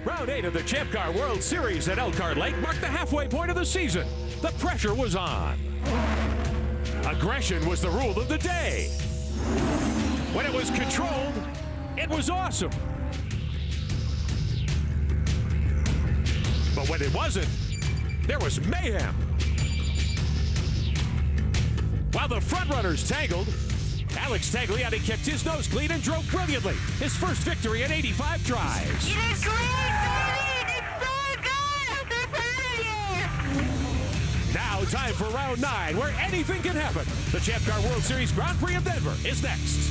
Round 8 of the Champ Car World Series at Elkhart Lake marked the halfway point of the season. The pressure was on. Aggression was the rule of the day. When it was controlled, it was awesome. But when it wasn't, there was mayhem. While the frontrunners tangled, Alex Tagliani kept his nose clean and drove brilliantly. His first victory in 85 tries. It is sweet, baby! It's so good! I'm so proud of you! Now time for round 9, where anything can happen. The Champ Car World Series Grand Prix of Denver is next.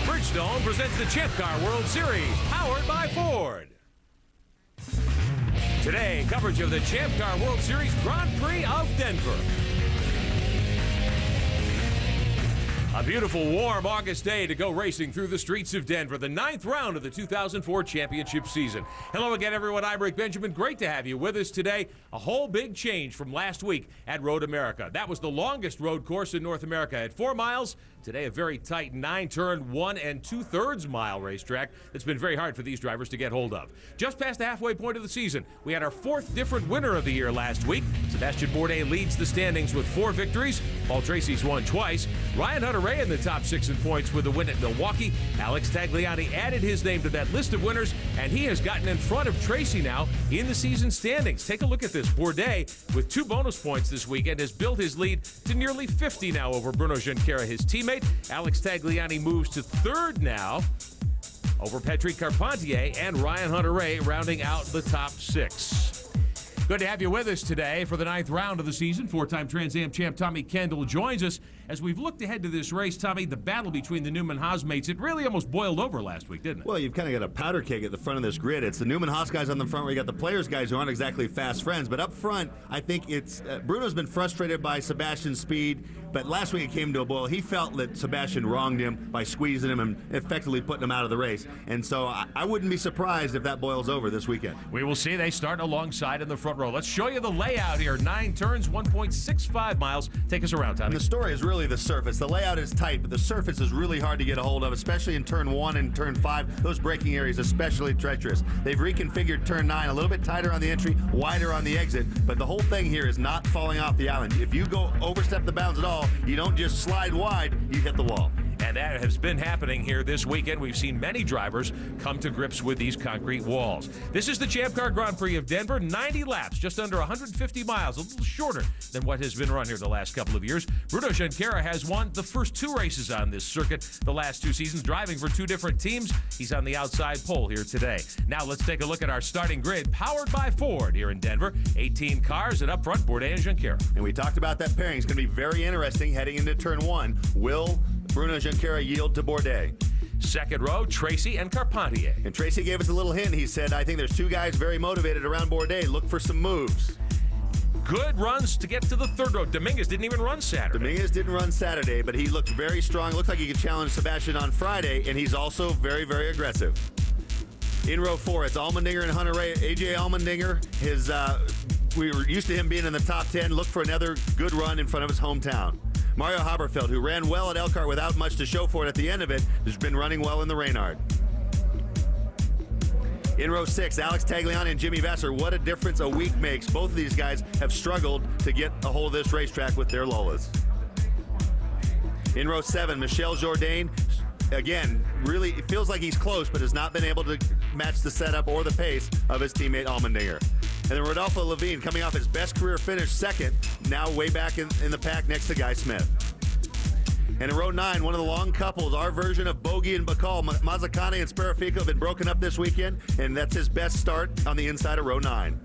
Bridgestone presents the Champ Car World Series, powered by Ford. Today, coverage of the Champ Car World Series Grand Prix of Denver. A beautiful, warm August day to go racing through the streets of Denver, the 9th round of the 2004 championship season. Hello again, everyone. I'm Rick Benjamin. Great to have you with us today. A whole big change from last week at Road America. That was the longest road course in North America at 4 miles. Today, a very tight 9-turn, 1 2/3 mile racetrack that's been very hard for these drivers to get hold of. Just past the halfway point of the season, we had our 4th different winner of the year last week. Sebastian Bourdais leads the standings with 4 victories. Paul Tracy's won twice. Ryan Hunter-Reay in the top 6 in points with a win at Milwaukee. Alex Tagliani added his name to that list of winners, and he has gotten in front of Tracy now in the season standings. Take a look at this. Bourdais, with 2 bonus points this weekend, has built his lead to nearly 50 now over Bruno Junqueira, his teammate. Alex Tagliani moves to 3rd now over Patrick Carpentier and Ryan Hunter-Reay rounding out the top 6. Good to have you with us today for the 9th round of the season. 4-time Trans Am champ Tommy Kendall joins us. As we've looked ahead to this race, Tommy, the battle between the Newman-Haas mates, it really almost boiled over last week, didn't it? Well, you've kind of got a powder keg at the front of this grid. It's the Newman-Haas guys on the front where you got the players guys who aren't exactly fast friends. But up front, I think it's Bruno's been frustrated by Sebastian's speed. But last week it came to a boil. He felt that Sebastian wronged him by squeezing him and effectively putting him out of the race. And so I wouldn't be surprised if that boils over this weekend. We will see. They start alongside in the front row. Let's show you the layout here. 9 turns, 1.65 miles. Take us around, Tommy. And the story is really the surface. The layout is tight, but the surface is really hard to get a hold of, especially in turn 1 and turn 5. Those braking areas especially treacherous. They've reconfigured turn 9 a little bit tighter on the entry, wider on the exit, but the whole thing here is not falling off the island. If you go overstep the bounds at all, you don't just slide wide, you hit the wall. And that has been happening here this weekend. We've seen many drivers come to grips with these concrete walls. This is the Champ Car Grand Prix of Denver. 90 laps, just under 150 miles, a little shorter than what has been run here the last couple of years. Bruno Junqueira has won the first 2 races on this circuit the last 2 seasons, driving for 2 different teams. He's on the outside pole here today. Now let's take a look at our starting grid, powered by Ford here in Denver. 18 cars, and up front, Bourdais and Junqueira. And we talked about that pairing. It's going to be very interesting heading into turn 1. Will Bruno Junqueira yield to Bourdais? Second row, Tracy and Carpentier. And Tracy gave us a little hint. He said, I think there's 2 guys very motivated around Bourdais. Look for some moves. Good runs to get to the third row. Dominguez didn't even run Saturday. Dominguez didn't run Saturday, but he looked very strong. Looked like he could challenge Sebastian on Friday, and he's also very, very aggressive. In row 4, it's Allmendinger and Hunter-Reay. AJ Allmendinger, we were used to him being in the top 10. Look for another good run in front of his hometown. Mario Haberfeld, who ran well at Elkhart without much to show for it at the end of it, has been running well in the Reynard. In row 6, Alex Tagliani and Jimmy Vasser. What a difference a week makes. Both of these guys have struggled to get a hold of this racetrack with their Lolas. In row 7, Michel Jourdain. Again, really, it feels like he's close, but has not been able to match the setup or the pace of his teammate Allmendinger. And then Rodolfo Levine, coming off his best career finish, second, now way back in the pack next to Guy Smith. And in row 9, one of the long couples, our version of Bogey and Bacall, Mazzacane and Sparafico have been broken up this weekend, and that's his best start on the inside of row 9.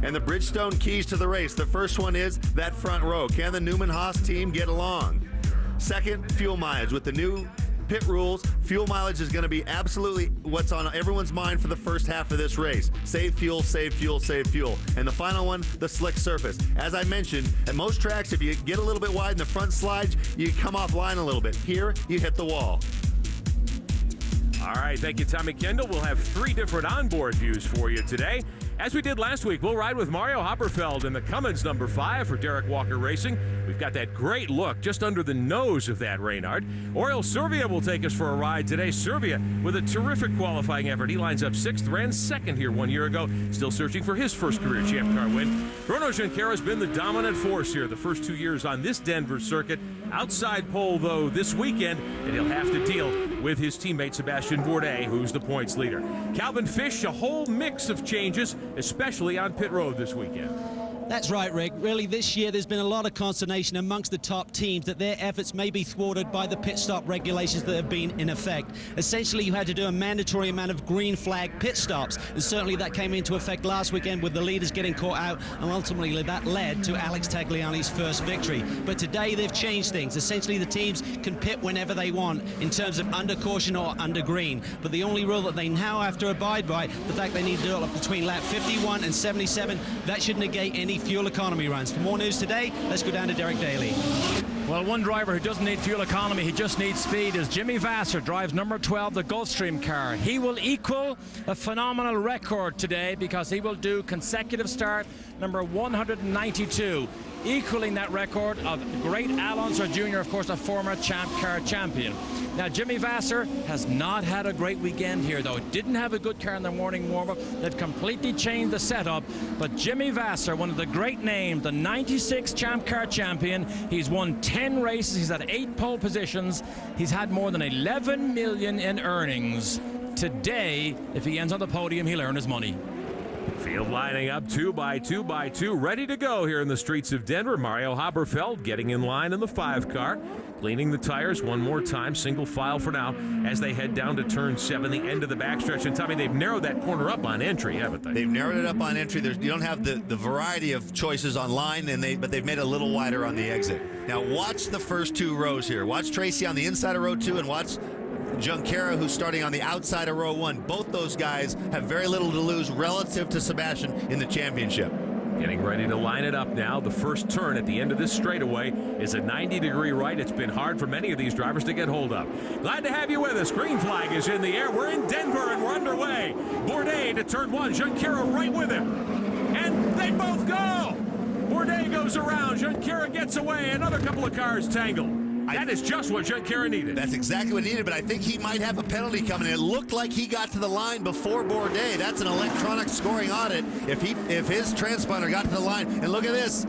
And the Bridgestone keys to the race. The first one is that front row. Can the Newman-Haas team get along? Second, fuel mileage. With the new pit rules, fuel mileage is going to be absolutely what's on everyone's mind for the first half of this race. Save fuel, save fuel, save fuel. And the final one, the slick surface. As I mentioned, at most tracks, if you get a little bit wide in the front slides, you come offline a little bit. Here, you hit the wall. All right, thank you, Tommy Kendall. We'll have 3 different onboard views for you today. As we did last week, we'll ride with Mario Hopperfeld in the Cummins number 5 for Derek Walker Racing. We've got that great look just under the nose of that Reynard. Oriol Servia will take us for a ride today. Servia with a terrific qualifying effort. He lines up 6th, ran 2nd here 1 year ago, still searching for his first career Champ Car win. Bruno Junqueira's been the dominant force here the first 2 years on this Denver circuit. Outside pole, though, this weekend, and he'll have to deal with his teammate Sebastian Bourdais, who's the points leader. Calvin Fish, a whole mix of changes, especially on pit road this weekend. That's right, Rick. Really, this year there's been a lot of consternation amongst the top teams that their efforts may be thwarted by the pit stop regulations that have been in effect. Essentially, you had to do a mandatory amount of green flag pit stops, and certainly that came into effect last weekend with the leaders getting caught out, and ultimately that led to Alex Tagliani's first victory. But today they've changed things. Essentially, the teams can pit whenever they want in terms of under caution or under green. But the only rule that they now have to abide by, the fact they need to do it between lap 51 and 77, that should negate any fuel economy runs. For more news today, let's go down to Derek Daly. Well, one driver who doesn't need fuel economy, he just needs speed, is Jimmy Vasser, drives number 12, the Gulfstream car. He will equal a phenomenal record today because he will do consecutive start number 192, equaling that record of great Al Unser Jr., of course, a former Champ Car champion. Now, Jimmy Vasser has not had a great weekend here, though. Didn't have a good car in the morning warm-up. That completely changed the setup. But Jimmy Vasser, one of the great names, the 96 Champ Car champion. He's won 10 races. He's had 8 pole positions. He's had more than 11 million in earnings. Today, if he ends on the podium, he'll earn his money. Field lining up 2 by 2 by 2, ready to go here in the streets of Denver. Mario Haberfeld getting in line in the 5 car, cleaning the tires one more time, single file for now, as they head down to turn 7, the end of the backstretch. And Tommy, they've narrowed that corner up on entry, haven't they? They've narrowed it up on entry. You don't have the variety of choices on line, but they've made it a little wider on the exit. Now watch the first 2 rows here. Watch Tracy on the inside of row 2 and watch Junqueira, who's starting on the outside of row 1. Both those guys have very little to lose relative to Sebastian in the championship. Getting ready to line it up now. The first turn at the end of this straightaway is a 90-degree right. It's been hard for many of these drivers to get hold of. Glad to have you with us. Green flag is in the air. We're in Denver and we're underway. Bourdais to turn 1. Junqueira right with him. And they both go. Bourdais goes around. Junqueira gets away. Another couple of cars tangle. That is just what Junqueira needed. That's exactly what he needed, but I think he might have a penalty coming in. It looked like he got to the line before Bourdais. That's an electronic scoring audit. If his transponder got to the line, and look at this.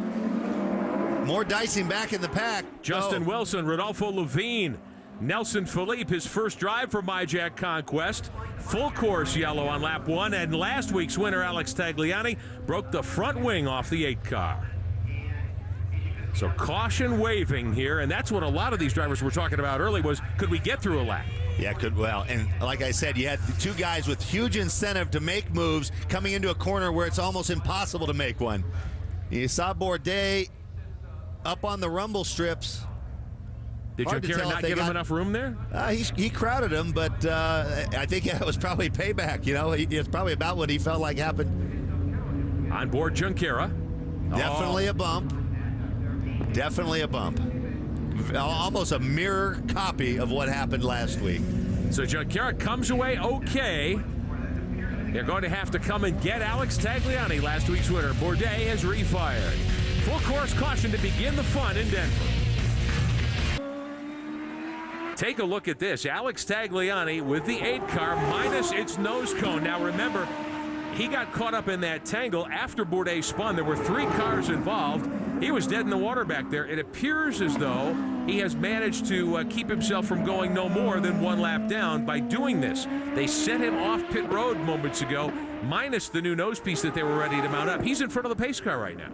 More dicing back in the pack. Justin Wilson, Rodolfo Levine, Nelson Philippe, his first drive for MyJack Conquest. Full course yellow on lap 1, and last week's winner, Alex Tagliani, broke the front wing off the 8 car. So caution waving here, and that's what a lot of these drivers were talking about early was, could we get through a lap? Yeah, well, and like I said, you had 2 guys with huge incentive to make moves coming into a corner where it's almost impossible to make one. You saw Bourdais up on the rumble strips. Did Junqueira not give him enough room there? He crowded him, but I think it was probably payback. You know, it's probably about what he felt like happened. On board Junqueira. Definitely a bump. Definitely a bump. Almost a mirror copy of what happened last week. So Junqueira comes away okay. They're going to have to come and get Alex Tagliani, last week's winner. Bourdais has refired. Full course caution to begin the fun in Denver. Take a look at this. Alex Tagliani with the 8 car minus its nose cone. Now remember, he got caught up in that tangle after Bourdais spun. There were 3 cars involved. He was dead in the water back there. It appears as though he has managed to keep himself from going no more than 1 lap down by doing this. They sent him off pit road moments ago, minus the new nose piece that they were ready to mount up. He's in front of the pace car right now.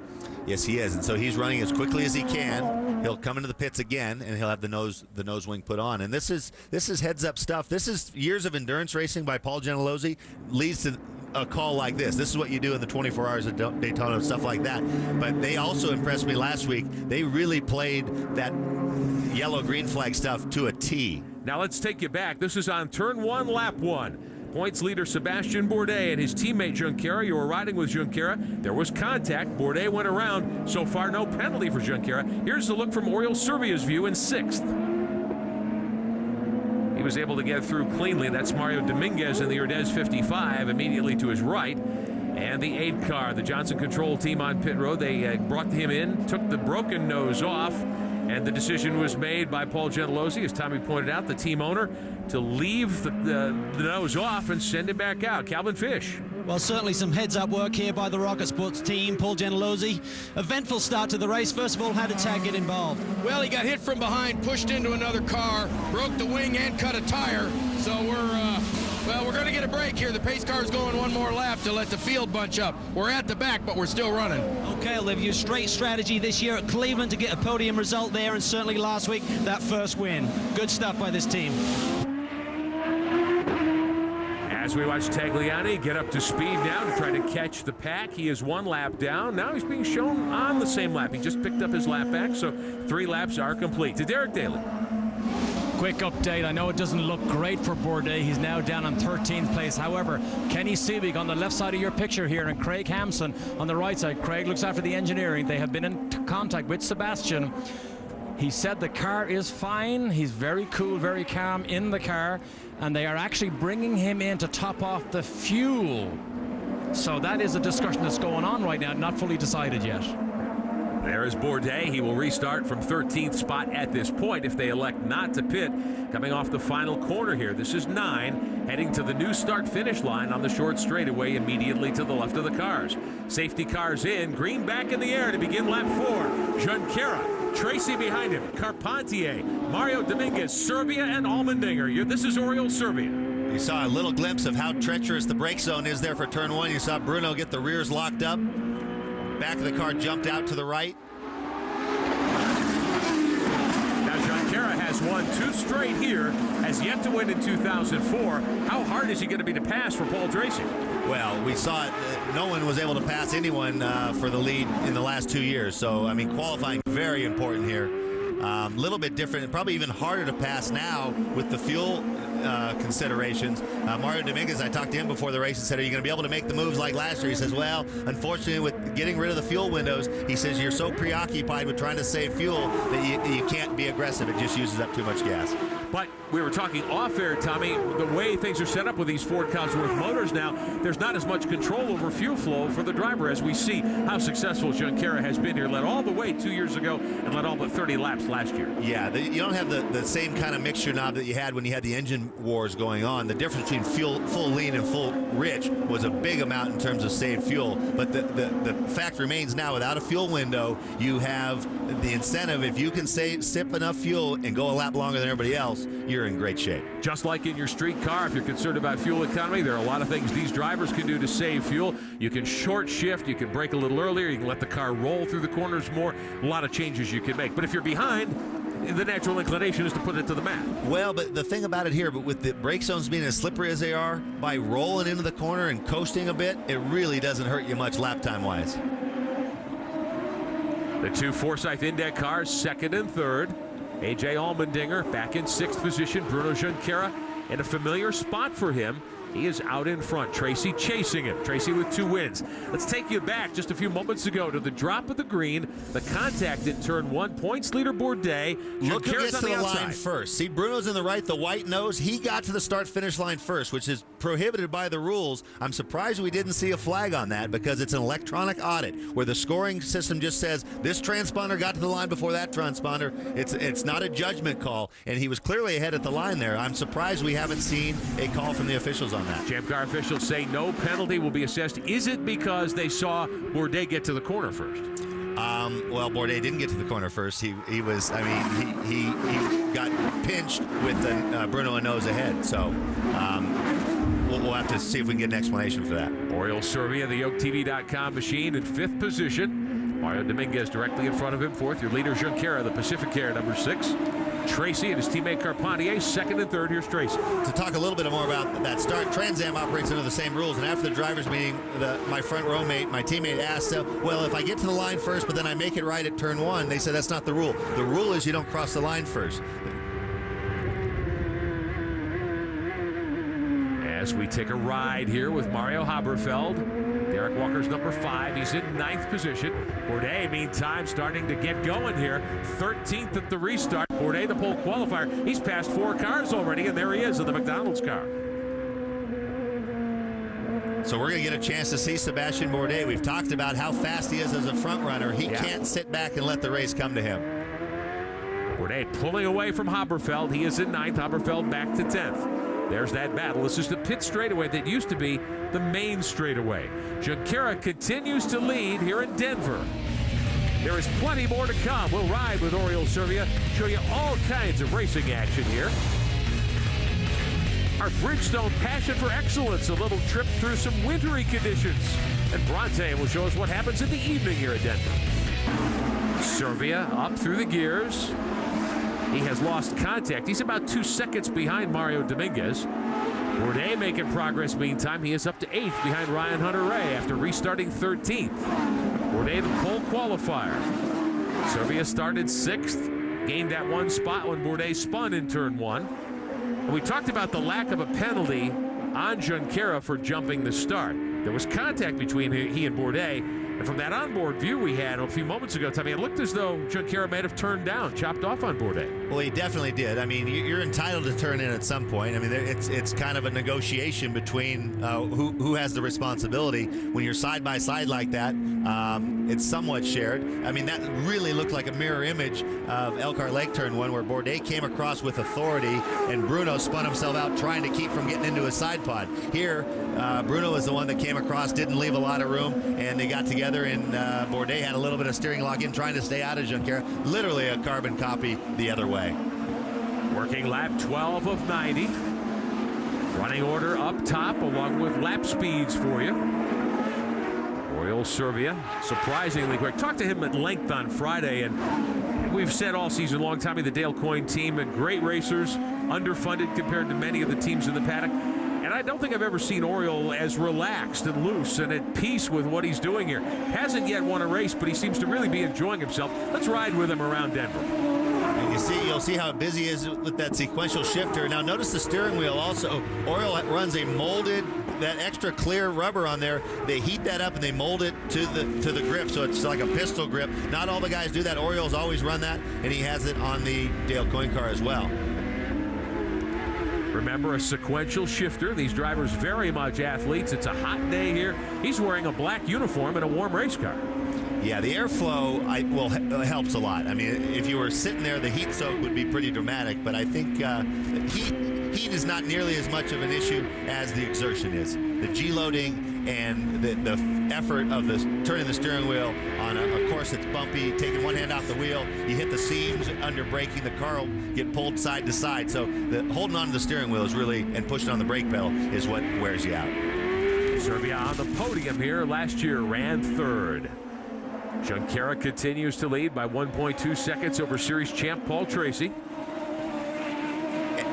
Yes, he is, and so he's running as quickly as he can. He'll come into the pits again, and he'll have the nose wing put on. And this is heads-up stuff. This is years of endurance racing by Paul Gentilozzi leads to a call like this. This is what you do in the 24 hours of Daytona and stuff like that. But they also impressed me last week. They really played that yellow-green flag stuff to a T. Now let's take you back. This is on turn 1, lap 1. Points leader Sebastian Bourdais and his teammate Junqueira. You were riding with Junqueira. There was contact. Bourdais went around. So far, no penalty for Junqueira. Here's the look from Oriol Servia's view in 6th. He He was able to get through cleanly. That's Mario Dominguez in the Urdez 55 immediately to his right. And the 8 car, the Johnson Control team on pit road, they brought him in, took the broken nose off, and the decision was made by Paul Gentilozzi, as Tommy pointed out, the team owner, to leave the nose off and send it back out. Calvin Fish. Well, certainly some heads-up work here by the Rocket Sports team. Paul Gentilozzi, eventful start to the race. First of all, how did Tag get involved? Well, he got hit from behind, pushed into another car, broke the wing and cut a tire. So we're going to get a break here. The pace car is going one more lap to let the field bunch up. We're at the back, but we're still running. Okay, Olivia, straight strategy this year at Cleveland to get a podium result there, and certainly last week, that first win. Good stuff by this team. As we watch Tagliani get up to speed now to try to catch the pack. He is 1 lap down. Now he's being shown on the same lap. He just picked up his lap back, so 3 laps are complete. To Derek Daly. Quick update. I know it doesn't look great for Bourdais. He's now down on 13th place. However, Kenny Seebig on the left side of your picture here and Craig Hampson on the right side. Craig looks after the engineering. They have been in contact with Sebastian. He said the car is fine. He's very cool, very calm in the car. And they are actually bringing him in to top off the fuel. So that is a discussion that's going on right now, not fully decided yet. There is Bourdais. He will restart from 13th spot at this point if they elect not to pit. Coming off the final corner here. This is 9, heading to the new start-finish line on the short straightaway immediately to the left of the cars. Safety cars in, green back in the air to begin lap 4. Junqueira, Tracy behind him, Carpentier, Mario Dominguez, Serbia, and Allmendinger. This is Oriol Serbia. You saw a little glimpse of how treacherous the brake zone is there for turn 1. You saw Bruno get the rears locked up. Back of the car jumped out to the right. Now Junqueira has won 2 straight here, has yet to win in 2004. How hard is he going to be to pass for Paul Tracy? Well, we saw it. No one was able to pass anyone for the lead in the last 2 years. So, I mean, qualifying very important here. A little bit different, probably even harder to pass now with the fuel considerations. Mario Dominguez, I talked to him before the race and said, are you going to be able to make the moves like last year? He says, well, unfortunately, with getting rid of the fuel windows, he says you're so preoccupied with trying to save fuel that you can't be aggressive. It just uses up too much gas. But we were talking off-air, Tommy, the way things are set up with these Ford Cosworth motors now, there's not as much control over fuel flow for the driver as we see how successful Junqueira has been here. Led all the way 2 years ago and led all but 30 laps last year. Yeah, you don't have the same kind of mixture knob that you had when you had the engine wars going on. The difference between full lean and full rich was a big amount in terms of saved fuel. But the fact remains now, without a fuel window, you have the incentive. If you can sip enough fuel and go a lap longer than everybody else, you're in great shape. Just like in your street car, if you're concerned about fuel economy, there are a lot of things these drivers can do to save fuel. You can short shift, you can brake a little earlier, you can let the car roll through the corners more. A lot of changes you can make. But if you're behind, the natural inclination is to put it to the mat. Well, but the thing about it here, but with the brake zones being as slippery as they are, by rolling into the corner and coasting a bit, it really doesn't hurt you much lap time wise. The 2 Forsyth Index cars, 2nd and 3rd. A.J. Allmendinger back in 6th position. Bruno Junqueira in a familiar spot for him. He is out in front. Tracy chasing him. Tracy with 2 wins. Let's take you back just a few moments ago to the drop of the green, the contact in turn 1. Points leader Bourdais. Look who gets to the outside. line first. See, Bruno's in the right, the white nose. He got to the start-finish line first, which is prohibited by the rules. I'm surprised we didn't see a flag on that because it's an electronic audit where the scoring system just says this transponder got to the line before that transponder. It's not a judgment call, and he was clearly ahead at the line there. I'm surprised we haven't seen a call from the officials on that. Champ Car officials say no penalty will be assessed. Is it because they saw Bourdais get to the corner first? Well, Bourdais didn't get to the corner first. He was, I mean, he got pinched with Bruno a nose ahead. So we'll have to see if we can get an explanation for that. Oriol Serbia, the YokeTV.com machine, in 5th position. Mario Dominguez directly in front of him. 4th, your leader Junqueira, the Pacificair, number 6. Tracy and his teammate Carpentier, 2nd and 3rd. Here's Tracy. To talk a little bit more about that start, Trans Am operates under the same rules. And after the drivers' meeting, my front row mate, my teammate asked, well, if I get to the line first, but then I make it right at turn 1, they said that's not the rule. The rule is you don't cross the line first. As we take a ride here with Mario Haberfeld. Derek Walker's number 5. He's in 9th position. Bourdais, meantime, starting to get going here. 13th at the restart. Bourdais, the pole qualifier. He's passed 4 cars already, and there he is in the McDonald's car. So we're going to get a chance to see Sebastian Bourdais. We've talked about how fast he is as a front runner. He can't sit back and let the race come to him. Bourdais pulling away from Haberfeld. He is in 9th. Haberfeld back to 10th. There's that battle. This is the pit straightaway that used to be the main straightaway. Junqueira continues to lead here in Denver. There is plenty more to come. We'll ride with Oriol Servia, show you all kinds of racing action here. Our Bridgestone passion for excellence, a little trip through some wintry conditions. And Bronte will show us what happens in the evening here at Denver. Servia up through the gears. He has lost contact. He's about 2 seconds behind Mario Dominguez. Bourdais making progress meantime. He is up to 8th behind Ryan Hunter-Reay after restarting 13th. Bourdais the pole qualifier. Servia started 6th, gained that 1 spot when Bourdais spun in turn 1. And we talked about the lack of a penalty on Junqueira for jumping the start. There was contact between he and Bourdais, and from that onboard view we had a few moments ago, Tommy, it looked as though Junqueira may have turned down, chopped off on Bourdais. Well, he definitely did. I mean, you're entitled to turn in at some point. I mean, it's kind of a negotiation between who has the responsibility. When you're side by side like that, it's somewhat shared. I mean, that really looked like a mirror image of Elkhart Lake turn 1, where Bourdais came across with authority and Bruno spun himself out trying to keep from getting into his side pod. Here, Bruno was the one that came across, didn't leave a lot of room, and they got together, and Bourdais had a little bit of steering lock in, trying to stay out of Junqueira. Literally a carbon copy the other way. Working lap 12 of 90. Running order up top along with lap speeds for you. Oriol Servia, surprisingly quick. Talked to him at length on Friday, and we've said all season long, Tommy, the Dale Coyne team, and great racers, underfunded compared to many of the teams in the paddock. And I don't think I've ever seen Oriol as relaxed and loose and at peace with what he's doing here. Hasn't yet won a race, but he seems to really be enjoying himself. Let's ride with him around Denver. And you'll see how busy he is with that sequential shifter. Now notice the steering wheel also. Oriol runs a molded, that extra clear rubber on there. They heat that up and they mold it to the grip, so it's like a pistol grip. Not all the guys do that. Oriol's always run that, and he has it on the Dale Coyne car as well. Remember, a sequential shifter. These drivers very much athletes. It's a hot day here. He's wearing a black uniform in a warm race car. Yeah, the airflow helps a lot. I mean, if you were sitting there, the heat soak would be pretty dramatic, but I think heat is not nearly as much of an issue as the exertion is. The G-loading and the effort of turning the steering wheel on a course that's bumpy, taking one hand off the wheel, you hit the seams under braking, the car will get pulled side to side. So holding on to the steering wheel is really, and pushing on the brake pedal, is what wears you out. Servia on the podium here. Last year ran 3rd. Junqueira continues to lead by 1.2 seconds over series champ Paul Tracy.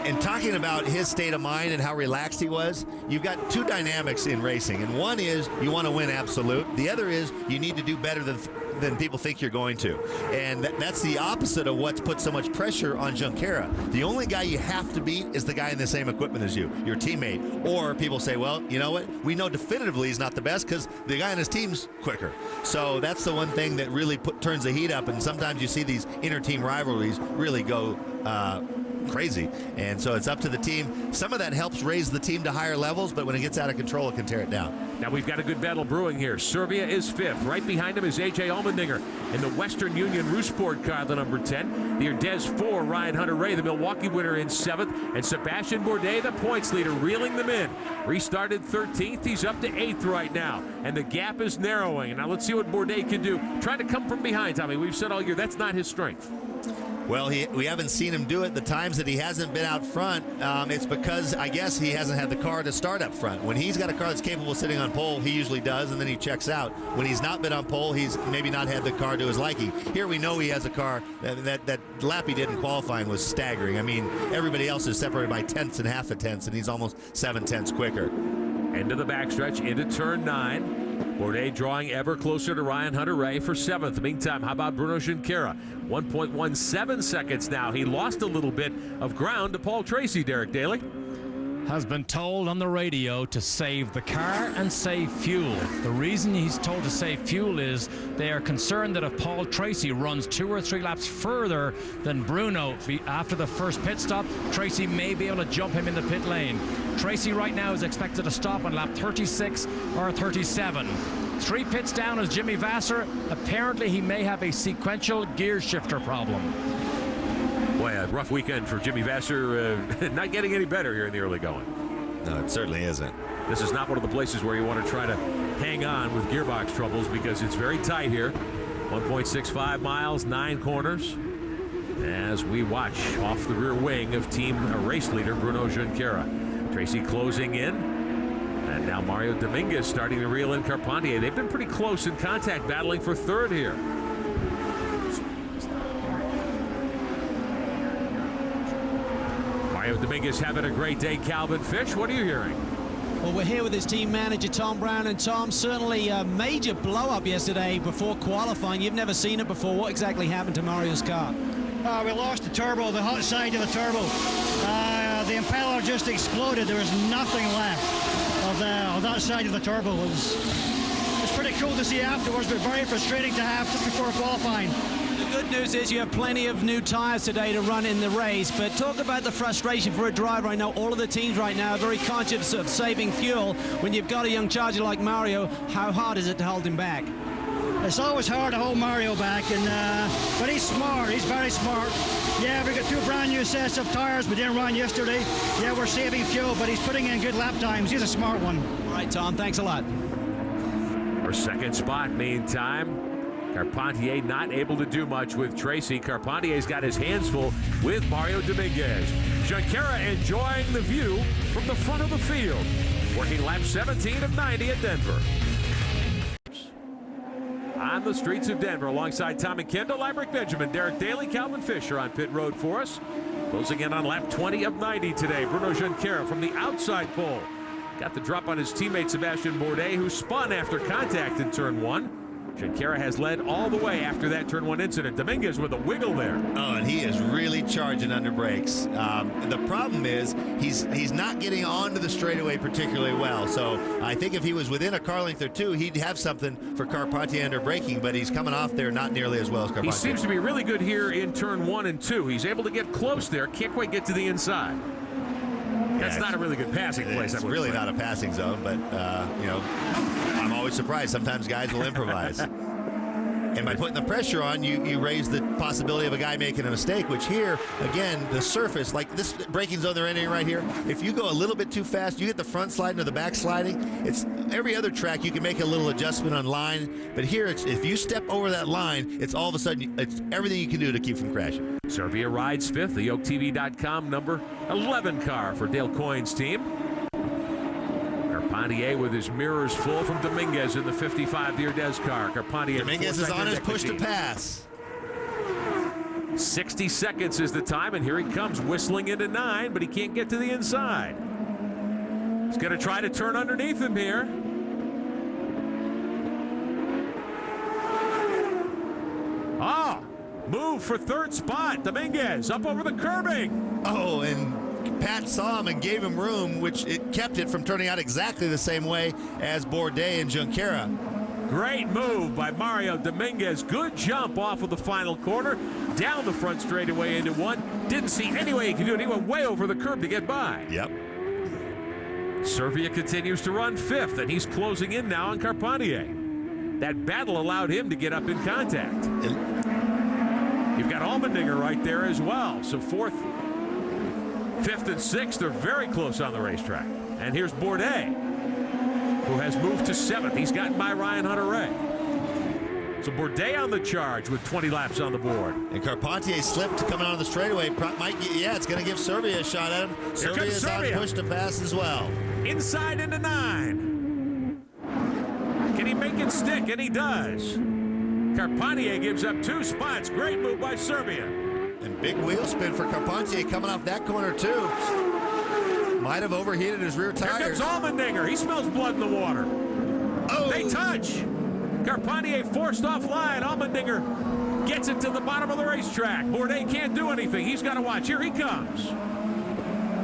And talking about his state of mind and how relaxed he was, you've got 2 dynamics in racing. And one is you want to win absolute. The other is you need to do better than people think you're going to. And that's the opposite of what's put so much pressure on Junqueira. The only guy you have to beat is the guy in the same equipment as you, your teammate. Or people say, well, you know what? We know definitively he's not the best because the guy on his team's quicker. So that's the one thing that really turns the heat up. And sometimes you see these inter-team rivalries really go crazy, and so it's up to the team. Some of that helps raise the team to higher levels, but when it gets out of control, it can tear it down. Now we've got a good battle brewing here. Servia is 5th. Right behind him is A.J. Allmendinger in the Western Union Roosport car, the number 10. The Ardez 4, Ryan Hunter-Reay, the Milwaukee winner, in 7th. And Sebastian Bourdais, the points leader, reeling them in. Restarted 13th. He's up to 8th right now. And the gap is narrowing. And now let's see what Bourdais can do. Trying to come from behind, Tommy. We've said all year that's not his strength. Well, we haven't seen him do it. The times that he hasn't been out front, it's because, I guess, he hasn't had the car to start up front. When he's got a car that's capable of sitting on pole, he usually does, and then he checks out. When he's not been on pole, he's maybe not had the car to his liking. Here we know he has a car. That lap he did in qualifying was staggering. I mean, everybody else is separated by tenths and half a tenths, and he's almost 7 tenths quicker. Into the backstretch, into turn 9. Bourdais drawing ever closer to Ryan Hunter-Reay for 7th. Meantime, how about Bruno Junqueira? 1.17 seconds now. He lost a little bit of ground to Paul Tracy, Derek Daly. has been told on the radio to save the car and save fuel. The reason he's told to save fuel is they are concerned that if Paul Tracy runs 2 or 3 laps further than Bruno after the first pit stop, Tracy may be able to jump him in the pit lane. Tracy right now is expected to stop on lap 36 or 37. 3 pits down is Jimmy Vasser. Apparently he may have a sequential gear shifter problem. Boy, a rough weekend for Jimmy Vasser. Not getting any better here in the early going. No, it certainly isn't. This is not one of the places where you want to try to hang on with gearbox troubles because it's very tight here. 1.65 miles, 9 corners. As we watch off the rear wing of team race leader Bruno Junqueira. Tracy closing in. And now Mario Dominguez starting to reel in Carpentier. They've been pretty close in contact, battling for third here. Mario Dominguez having a great day. Calvin Fish, what are you hearing? Well, we're here with his team manager, Tom Brown. And Tom, certainly a major blow-up yesterday before qualifying. You've never seen it before. What exactly happened to Mario's car? We lost the turbo, the hot side of the turbo. The impeller just exploded. There was nothing left of that side of the turbo. It's pretty cool to see afterwards, but very frustrating to have just before qualifying. The good news is you have plenty of new tires today to run in the race, but talk about the frustration for a driver. I know all of the teams right now are very conscious of saving fuel. When you've got a young charger like Mario, how hard is it to hold him back? It's always hard to hold Mario back, but he's smart. He's very smart. Yeah, we got 2 brand new sets of tires. We didn't run yesterday. Yeah, we're saving fuel, but he's putting in good lap times. He's a smart one. All right, Tom, thanks a lot. For second spot, meantime, Carpentier not able to do much with Tracy. Carpentier's got his hands full with Mario Dominguez. Junqueira enjoying the view from the front of the field. Working lap 17 of 90 at Denver. On the streets of Denver alongside Tommy Kendall, I'm Rick Benjamin, Derek Daly, Calvin Fisher on pit road for us. Closing in on lap 20 of 90 today. Bruno Junqueira from the outside pole. Got the drop on his teammate Sebastian Bourdais, who spun after contact in turn 1. Junqueira has led all the way after that turn 1 incident. Dominguez with a wiggle there. Oh, and he is really charging under brakes. The problem is he's not getting onto the straightaway particularly well. So I think if he was within a car length or 2, he'd have something for Carpentier under braking, but he's coming off there not nearly as well as Carpentier. He seems to be really good here in turn 1 and 2. He's able to get close there. Can't quite get to the inside. That's not a really good passing place. It's really not a passing zone, but, you know, I'm always surprised. Sometimes guys will improvise. And by putting the pressure on, you raise the possibility of a guy making a mistake, which here, again, the surface, like this braking zone they're entering right here, if you go a little bit too fast, you get the front sliding or the back sliding. It's every other track, you can make a little adjustment on line. But here, if you step over that line, it's all of a sudden, it's everything you can do to keep from crashing. Serbia rides 5th, the YokeTV.com number 11 car for Dale Coyne's team. Carpentier with his mirrors full from Dominguez in the 55, the Urdez car. Carpentier. Dominguez is on his push to pass. 60 seconds is the time, and here he comes whistling into 9, but he can't get to the inside. He's going to try to turn underneath him here. Oh, move for third spot. Dominguez up over the curbing. Oh, and Pat saw him and gave him room, which it kept it from turning out exactly the same way as Bourdais and Junqueira. Great move by Mario Dominguez. Good jump off of the final corner, down the front straightaway into 1. Didn't see any way he could do it. He went way over the curb to get by. Yep. Serbia continues to run 5th, and he's closing in now on Carpentier. That battle allowed him to get up in contact. You've got Allmendinger right there as well. So 4th, 5th, and 6th are very close on the racetrack. And here's Bourdais, who has moved to 7th. He's gotten by Ryan Hunter-Reay. So Bourdais on the charge with 20 laps on the board. And Carpentier slipped coming out of the straightaway. It's going to give Serbia a shot at him. Serbia is on push to pass as well. Inside into 9. Can he make it stick? And he does. Carpentier gives up 2 spots. Great move by Serbia. And big wheel spin for Carpentier coming off that corner, too. Might have overheated his rear tires. Here comes Allmendinger. He smells blood in the water. Oh. They touch. Carpentier forced offline. Allmendinger gets it to the bottom of the racetrack. Bourdais can't do anything. He's got to watch. Here he comes.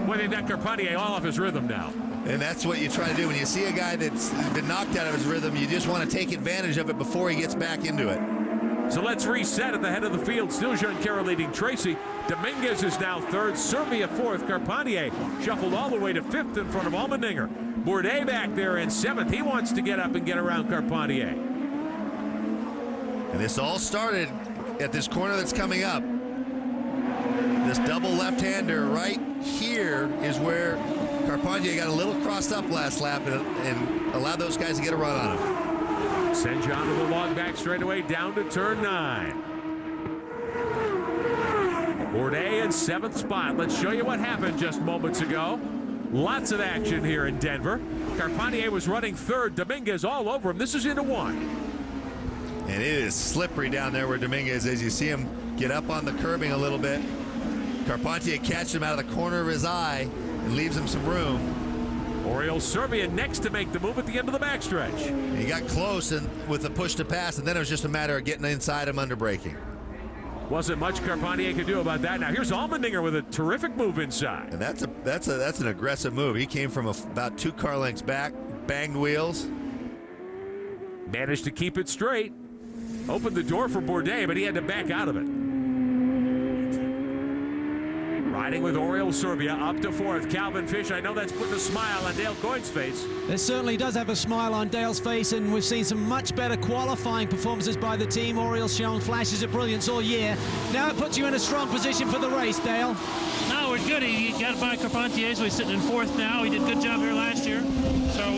Boy, Boy, they knocked Carpentier all off his rhythm now. And that's what you try to do. When you see a guy that's been knocked out of his rhythm, you just want to take advantage of it before he gets back into it. So let's reset at the head of the field. Still Junqueira leading Tracy. Dominguez is now third. Serbia fourth. Carpentier shuffled all the way to fifth in front of Allmendinger. Bourdais back there in seventh. He wants to get up and get around Carpentier. And this all started at this corner that's coming up. This double left-hander right here is where Carpentier got a little crossed up last lap and allowed those guys to get a run on him. Send John to the long back straightaway down to turn 9. Bourdais in 7th spot. Let's show you what happened just moments ago. Lots of action here in Denver. Carpentier was running third. Dominguez all over him. This is into 1. And it is slippery down there where Dominguez is. You see him get up on the curbing a little bit. Carpentier catches him out of the corner of his eye and leaves him some room. Oriol Serbia next to make the move at the end of the backstretch. He got close and with the push to pass, and then it was just a matter of getting inside him under braking. Wasn't much Carpentier could do about that. Now here's Allmendinger with a terrific move inside. And that's an aggressive move. He came from about 2 car lengths back, banged wheels. Managed to keep it straight. Opened the door for Bourdais, but he had to back out of it. Riding with Oriol Serbia up to 4th. Calvin Fish, I know that's putting a smile on Dale Coyne's face. It certainly does have a smile on Dale's face, and we've seen some much better qualifying performances by the team. Oriol's shown flashes of brilliance all year. Now it puts you in a strong position for the race, Dale. No, we're good. He got by Carpentier, so he's sitting in 4th now. He did a good job here last year. So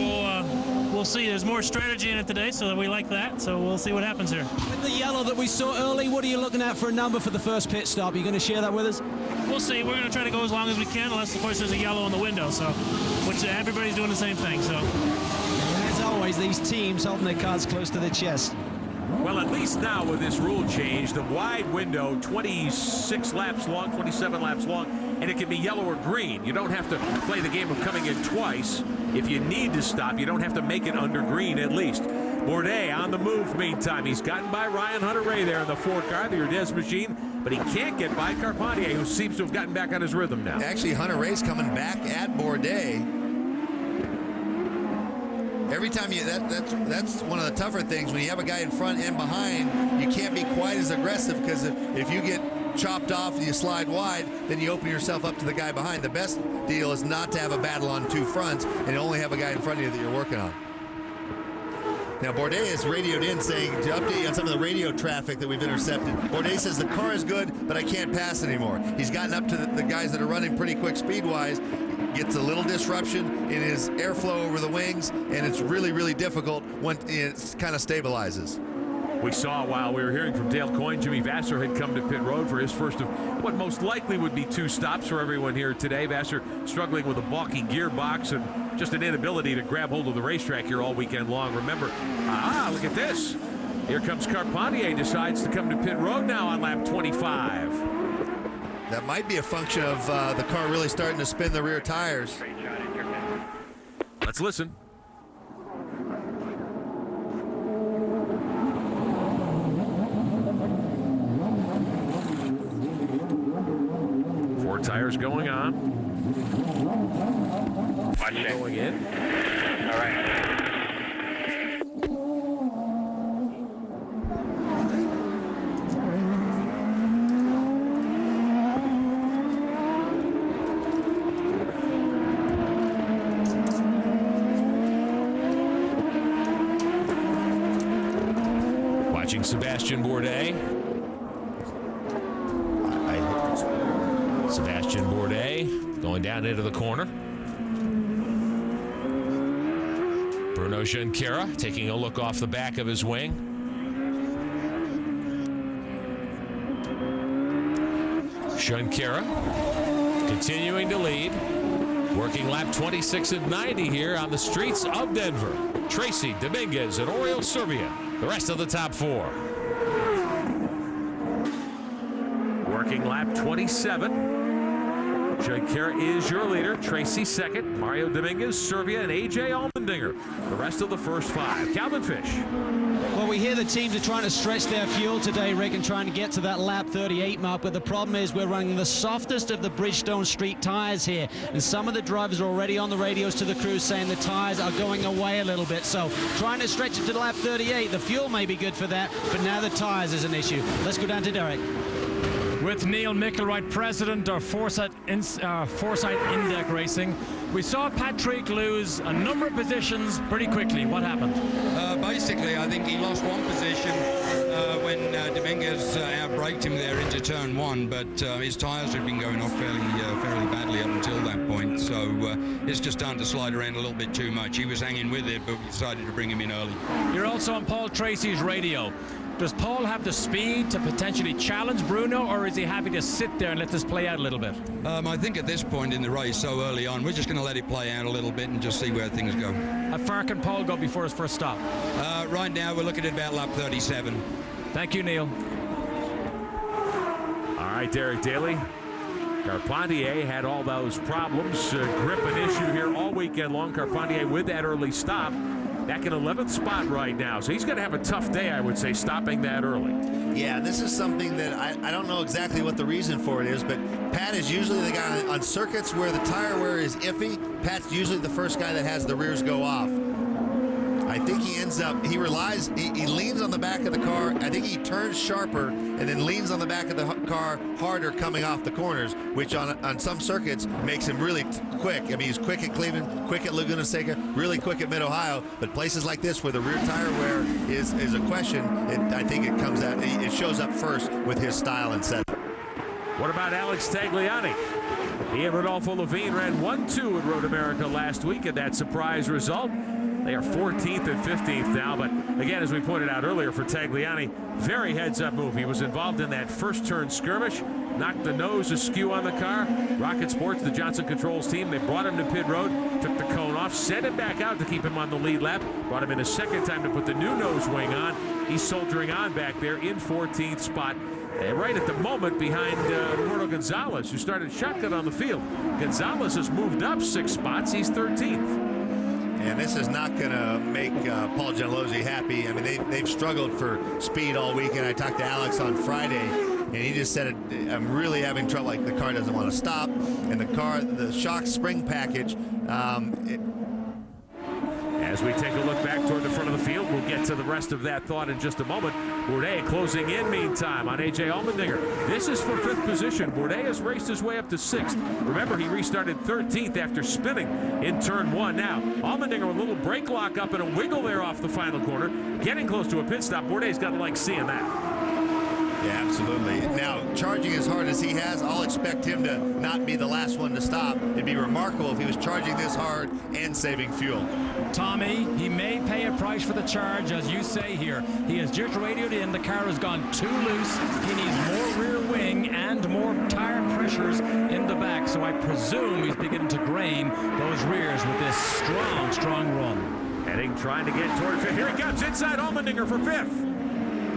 we'll see. There's more strategy in it today, so we like that. So we'll see what happens here. With the yellow that we saw early, what are you looking at for a number for the first pit stop? Are you going to share that with us? We'll see. We're going to try to go as long as we can, unless, of course, there's a yellow in the window. So, which everybody's doing the same thing. So, as always, these teams holding their cards close to their chest. Well, at least now with this rule change, the wide window, 26 laps long, 27 laps long, and it can be yellow or green. You don't have to play the game of coming in twice. If you need to stop, you don't have to make it under green at least. Bourdais on the move meantime. He's gotten by Ryan Hunter-Reay there in the 4 car, the Urdez machine, but he can't get by Carpentier, who seems to have gotten back on his rhythm now. Actually, Hunter-Reay's coming back at Bourdais. Every time that's one of the tougher things when you have a guy in front and behind. You can't be quite as aggressive because if you get chopped off and you slide wide, then you open yourself up to the guy behind. The best deal is not to have a battle on 2 fronts and only have a guy in front of you that you're working on. Now, Bourdais has radioed in saying to update you on some of the radio traffic that we've intercepted. Bourdais says the car is good, but I can't pass anymore. He's gotten up to the guys that are running pretty quick speed-wise, gets a little disruption in his airflow over the wings, and it's really, really difficult when it kind of stabilizes. We saw while we were hearing from Dale Coyne, Jimmy Vasser had come to pit road for his first of what most likely would be 2 stops for everyone here today. Vasser struggling with a balky gearbox and just an inability to grab hold of the racetrack here all weekend long. Remember, look at this. Here comes Carpentier, decides to come to pit road now on lap 25. That might be a function of the car really starting to spin the rear tires. Let's listen. Tires going on. Watch it. Going in. All right. Watching Sebastian Bourdais. Sebastian Bourdais going down into the corner. Bruno Junqueira taking a look off the back of his wing. Junqueira continuing to lead. Working lap 26 of 90 here on the streets of Denver. Tracy, Dominguez, and Oriol Serbia, the rest of the top 4. Working lap 27. Junqueira is your leader. Tracy second. Mario Dominguez, Serbia, and A.J. Allmendinger. The rest of the first 5. Calvin Fish. Well, we hear the teams are trying to stretch their fuel today, Rick, and trying to get to that lap 38 mark, but the problem is we're running the softest of the Bridgestone Street tires here, and some of the drivers are already on the radios to the crew saying the tires are going away a little bit, so trying to stretch it to lap 38. The fuel may be good for that, but now the tires is an issue. Let's go down to Derek. With Neil Mickelwright, president of Foresight Index Racing, we saw Patrick lose a number of positions pretty quickly. What happened? Basically, I think he lost one position when Dominguez outbraked him there into turn one, but his tyres had been going off fairly badly up until that point, so it's just starting to slide around a little bit too much. He was hanging with it, but we decided to bring him in early. You're also on Paul Tracy's radio. Does Paul have the speed to potentially challenge Bruno, or is he happy to sit there and let this play out a little bit? I think at this point in the race, so early on, we're just going to let it play out a little bit and just see where things go. How far can Paul go before his first stop? Right now, we're looking at about lap 37. Thank you, Neil. All right, Derek Daly. Carpentier had all those problems, grip an issue here all weekend long. Carpentier with that early stop. Back in 11th spot right now. So he's going to have a tough day, I would say, stopping that early. Yeah, this is something that I don't know exactly what the reason for it is, but Pat is usually the guy on circuits where the tire wear is iffy. Pat's usually the first guy that has the rears go off. I think he ends up, he leans on the back of the car. I think he turns sharper and then leans on the back of the car harder coming off the corners, which on some circuits makes him really quick. I mean, he's quick at Cleveland, quick at Laguna Seca, really quick at Mid-Ohio, but places like this where the rear tire wear is a question, I think it shows up first with his style and setup. What about Alex Tagliani? He and Rodolfo Levine ran 1-2 at Road America last week, and that surprise result. They are 14th and 15th now, but again, as we pointed out earlier for Tagliani, very heads-up move. He was involved in that first turn skirmish, knocked the nose askew on the car. Rocket Sports, the Johnson Controls team, they brought him to pit road, took the cone off, sent him back out to keep him on the lead lap, brought him in a second time to put the new nose wing on. He's soldiering on back there in 14th spot. Right at the moment behind Roberto Gonzalez, who started shotgun on the field. Gonzalez has moved up 6 spots. He's 13th. And this is not going to make Paul Gentilozzi happy. I mean, they've struggled for speed all weekend. I talked to Alex on Friday, and he just said, I'm really having trouble. Like, the car doesn't want to stop. And the shock spring package, As we take a look back toward the front of the field, we'll get to the rest of that thought in just a moment. Bourdais closing in meantime on A.J. Allmendinger. This is for 5th position. Bourdais has raced his way up to 6th. Remember, he restarted 13th after spinning in turn 1. Now, Allmendinger with a little brake lock up and a wiggle there off the final corner. Getting close to a pit stop. Bourdais got to like seeing that. Yeah, absolutely. Now, charging as hard as he has, I'll expect him to not be the last one to stop. It'd be remarkable if he was charging this hard and saving fuel. Tommy, he may pay a price for the charge, as you say here. He has just radioed in. The car has gone too loose. He needs more rear wing and more tire pressures in the back. So I presume he's beginning to grain those rears with this strong run. Heading, trying to get toward 5th. Here he comes inside Allmendinger for 5th.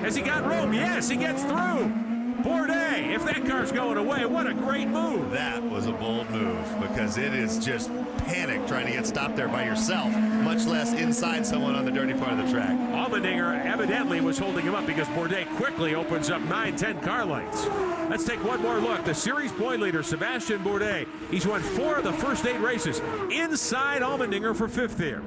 Has he got room? Yes, he gets through. Bourdais, if that car's going away, what a great move. That was a bold move because it is just panic trying to get stopped there by yourself, much less inside someone on the dirty part of the track. Allmendinger evidently was holding him up because Bourdais quickly opens up 9-10 car lengths. Let's take one more look. The series point leader, Sebastian Bourdais. He's won 4 of the first 8 races inside Allmendinger for 5th here.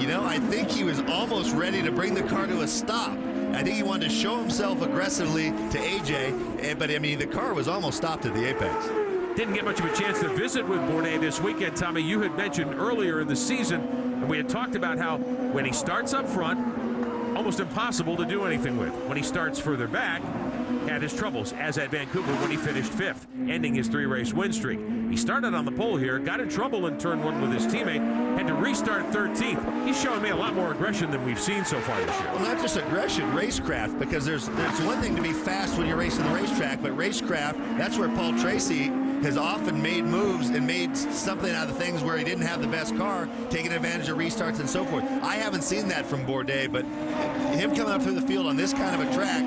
You know, I think he was almost ready to bring the car to a stop. I think he wanted to show himself aggressively to AJ, but I mean, the car was almost stopped at the apex. Didn't get much of a chance to visit with Bourdais this weekend. Tommy, you had mentioned earlier in the season, and we had talked about how when he starts up front, almost impossible to do anything with. When he starts further back, had his troubles, as at Vancouver when he finished 5th, ending his 3-race win streak. He started on the pole here, got in trouble in turn 1 with his teammate, had to restart 13th. He's showing me a lot more aggression than we've seen so far this year. Well, not just aggression, racecraft, because there's one thing to be fast when you're racing the racetrack, but racecraft, that's where Paul Tracy has often made moves and made something out of things where he didn't have the best car, taking advantage of restarts and so forth. I haven't seen that from Bourdais, but him coming up through the field on this kind of a track,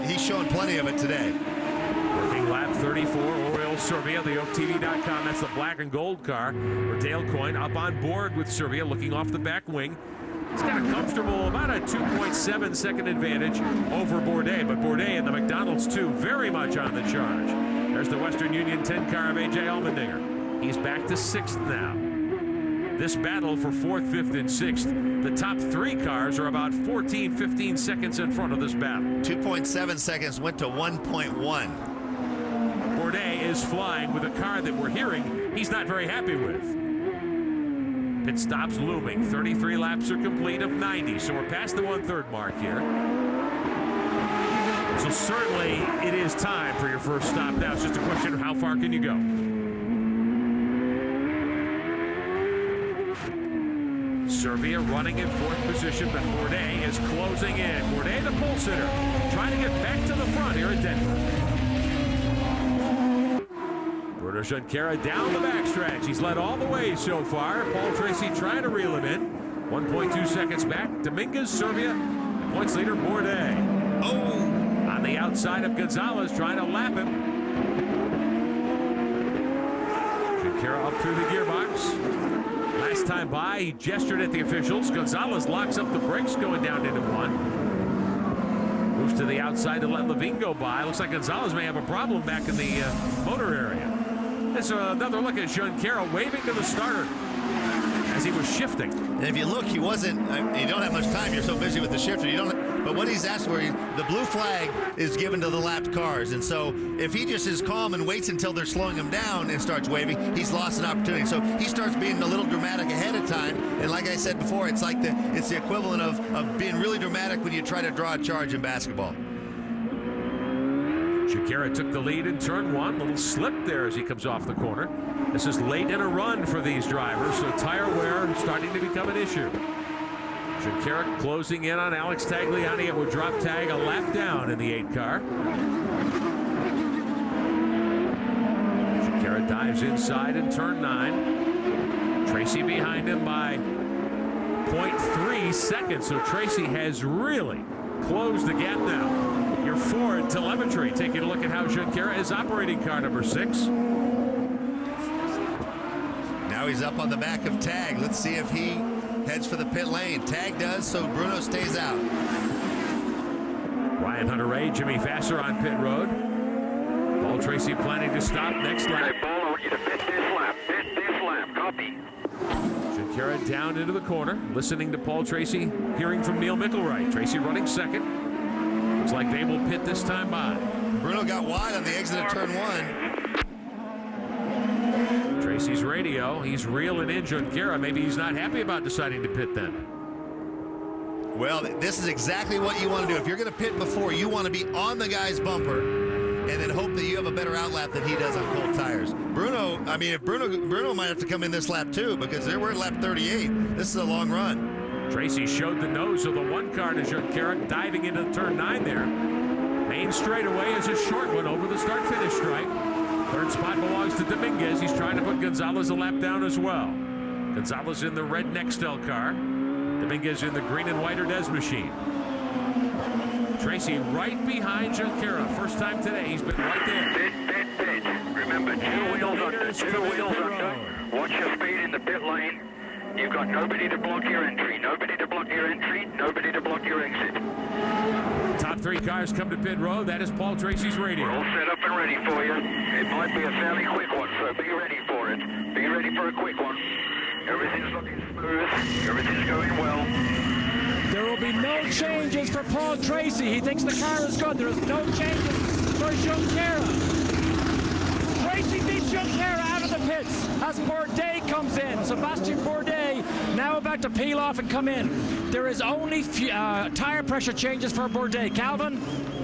he's showing plenty of it today. Working lap 34, Oriol Servia, the OakTV.com. That's the black and gold car. For Dale Coyne up on board with Servia, looking off the back wing. He's got a comfortable, about a 2.7 second advantage over Bourdais, but Bourdais and the McDonald's 2 very much on the charge. There's the Western Union 10 car of A.J. Allmendinger. He's back to 6th now. This battle for 4th, 5th, and 6th, the top 3 cars are about 14, 15 seconds in front of this battle. 2.7 seconds went to 1.1. Bourdais is flying with a car that we're hearing he's not very happy with. Pit stops looming. 33 laps are complete of 90, so we're past the 1/3 mark here. So certainly it is time for your first stop now. It's just a question of how far can you go. Serbia running in 4th position, but Bourdais is closing in. Bourdais, the pole sitter, trying to get back to the front here at Denver. Bruno Junqueira down the backstretch. He's led all the way so far. Paul Tracy trying to reel him in. 1.2 seconds back. Dominguez, Serbia, points leader Bourdais. Oh! On the outside of Gonzalez, trying to lap him. Junqueira up through the gearbox. Last time by, he gestured at the officials. Gonzalez locks up the brakes going down into 1. Moves to the outside to let Levine go by. Looks like Gonzalez may have a problem back in the motor area. This is another look at Junqueira waving to the starter as he was shifting. And if you look, he wasn't, you don't have much time. You're so busy with the shifter. You don't. But what he's asked for, the blue flag is given to the lapped cars. And so if he just is calm and waits until they're slowing him down and starts waving, he's lost an opportunity. So he starts being a little dramatic ahead of time. And like I said before, it's like it's the equivalent of being really dramatic when you try to draw a charge in basketball. Junqueira took the lead in turn 1. Little slip there as he comes off the corner. This is late in a run for these drivers, so tire wear starting to become an issue. Junqueira closing in on Alex Tagliani. It would drop tag a lap down in the 8 car. Junqueira dives inside in turn 9. Tracy behind him by 0.3 seconds, so Tracy has really closed the gap now. Your Ford telemetry taking a look at how Junqueira is operating car number 6. Now he's up on the back of Tag. Let's see if he heads for the pit lane. Tag does, so Bruno stays out. Ryan Hunter-Reay, Jimmy Vasser on pit road. Paul Tracy planning to stop next lap. Okay, Paul, I want you to pit this lap. Pit this lap. Copy. Junqueira down into the corner, listening to Paul Tracy, hearing from Neil Mickelwright. Tracy running second. Looks like they will pit this time by. Bruno got wide on the exit of turn 1. Tracy's radio, he's reeling in Junqueira. Maybe he's not happy about deciding to pit then. Well, this is exactly what you want to do. If you're going to pit before, you want to be on the guy's bumper and then hope that you have a better outlap than he does on cold tires. Bruno, I mean, if Bruno might have to come in this lap too, because we're at lap 38. This is a long run. Tracy showed the nose of the 1 car to Junqueira, diving into turn 9 there. Main straightaway is a short one over the start-finish stripe. 3rd spot belongs to Dominguez. He's trying to put Gonzalez a lap down as well. Gonzalez in the red Nextel car. Dominguez in the green and white Erdez machine. Tracy right behind Junqueira. First time today, he's been right there. Pit. Remember, 2 wheels under, 2 wheels under. Watch your speed in the pit lane. You've got nobody to block your entry. Nobody to block your entry. Nobody to block your exit. Top 3 cars come to pit road. That is Paul Tracy's radio. We're all set up and ready for you. It might be a fairly quick one, so be ready for it. Be ready for a quick one. Everything's looking smooth. Everything's going well. There will be no changes for Paul Tracy. He thinks the car is good. There is no changes for Junqueira. Tracy beats Junqueira out of the pits as Bourdais comes in. Sebastian Bourdais now about to peel off and come in. There is only tire pressure changes for Bourdais. Calvin?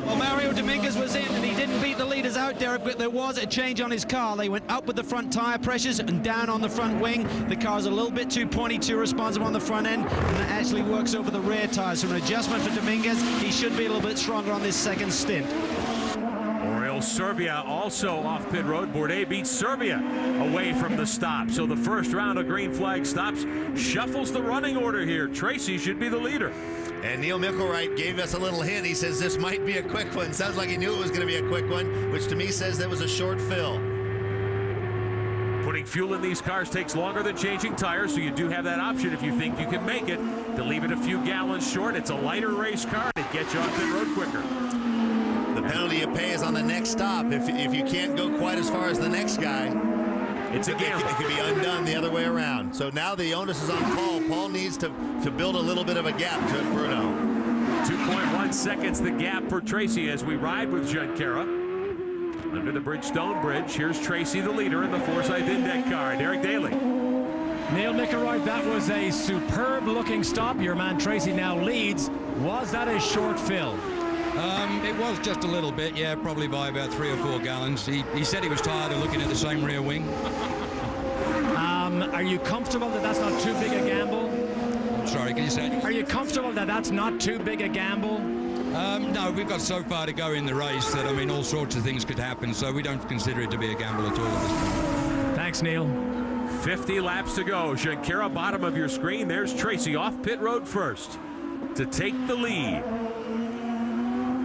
Well, Mario Dominguez was in and he didn't beat the leaders out there, but there was a change on his car. They went up with the front tire pressures and down on the front wing. The car's a little bit too pointy, too responsive on the front end, and it actually works over the rear tires. So an adjustment for Dominguez. He should be a little bit stronger on this second stint. Serbia also off pit road. Bourdais beats Serbia away from the stop. So the first round of green flag stops shuffles the running order here. Tracy should be the leader. And Neil Mickelwright gave us a little hint. He says this might be a quick one. Sounds like he knew it was going to be a quick one, which to me says that was a short fill. Putting fuel in these cars takes longer than changing tires, so you do have that option if you think you can make it to leave it a few gallons short. It's a lighter race car to get you off the road quicker. The penalty you pay is on the next stop. If you can't go quite as far as the next guy, it's a gamble. It could be undone the other way around. So now the onus is on Paul. Paul needs to build a little bit of a gap to Bruno. 2.1 seconds the gap for Tracy as we ride with Junqueira. Under the Bridgestone Bridge, here's Tracy, the leader in the Forsyth Index car. Derek Daly. Neil Mickelroyd, that was a superb-looking stop. Your man Tracy now leads. Was that a short fill? It was just a little bit, yeah, probably by about 3 or 4 gallons. He said he was tired of looking at the same rear wing. Are you comfortable that that's not too big a gamble? Sorry, can you say it? Are you comfortable that that's not too big a gamble? No, we've got so far to go in the race that, I mean, all sorts of things could happen, so we don't consider it to be a gamble at all at this point. Thanks, Neil. 50 laps to go. Junqueira, bottom of your screen. There's Tracy off pit road first to take the lead.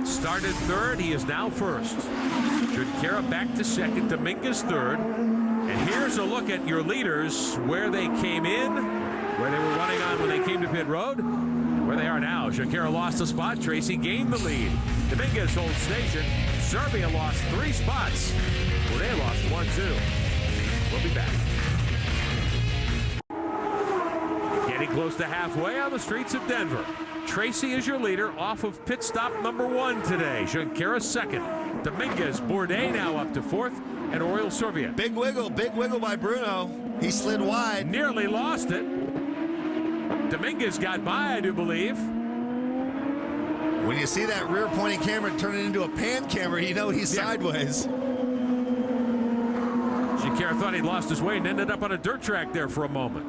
Started third. He is now first. Junqueira back to second. Dominguez third. And here's a look at your leaders, where they came in, where they were running on when they came to pit road, where they are now. Junqueira lost a spot. Tracy gained the lead. Dominguez holds station. Serbia lost 3 spots. Bourdais lost 1, too. We'll be back. Getting close to halfway on the streets of Denver. Tracy is your leader off of pit stop number 1 today. Junqueira second. Dominguez, Bourdais now up to 4th, and Oriol Servia. Big wiggle by Bruno. He slid wide. Nearly lost it. Dominguez got by, I do believe. When you see that rear pointing camera turn it into a pan camera, you know he's sideways. Junqueira thought he'd lost his way and ended up on a dirt track there for a moment.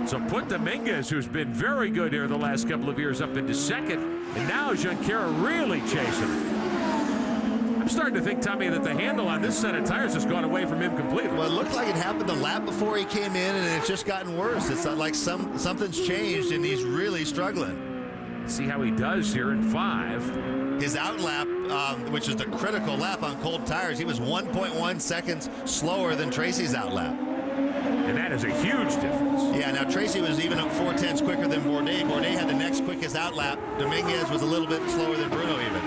So put Dominguez, who's been very good here the last couple of years, up into second. And now Junqueira really chasing him. I'm starting to think, Tommy, that the handle on this set of tires has gone away from him completely. Well, it looked like it happened the lap before he came in, and it's just gotten worse. It's not like something's changed, and he's really struggling. See how he does here in 5. His out lap, which is the critical lap on cold tires, he was 1.1 seconds slower than Tracy's out lap. And that is a huge difference. Yeah, now Tracy was even up 4/10 quicker than Bourdais. Bourdais had the next quickest out lap. Dominguez was a little bit slower than Bruno even.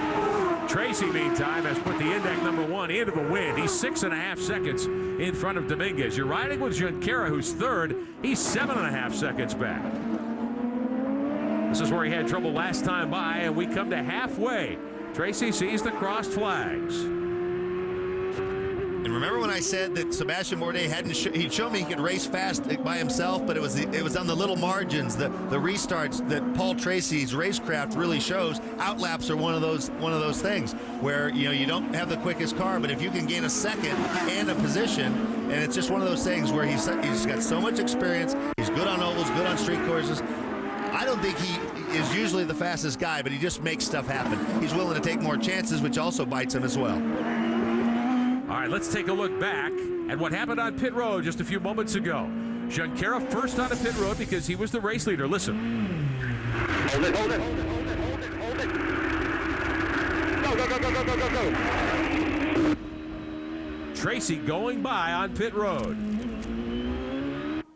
Tracy, meantime, has put the index number 1 into the win. He's 6.5 seconds in front of Dominguez. You're riding with Junqueira, who's third. He's 7.5 seconds back. This is where he had trouble last time by, and we come to halfway. Tracy sees the crossed flags. And remember when I said that Sebastian Bourdais he'd show me he could race fast by himself, but it was on the little margins, the restarts that Paul Tracy's racecraft really shows. Outlaps are one of those things where you don't have the quickest car, but if you can gain a second and a position, and it's just one of those things where he's got so much experience. He's good on ovals, good on street courses. I don't think he is usually the fastest guy, but he just makes stuff happen. He's willing to take more chances, which also bites him as well. All right, let's take a look back at what happened on pit road just a few moments ago. Junqueira first on a pit road because he was the race leader. Listen. Hold it. Go. Tracy going by on pit road.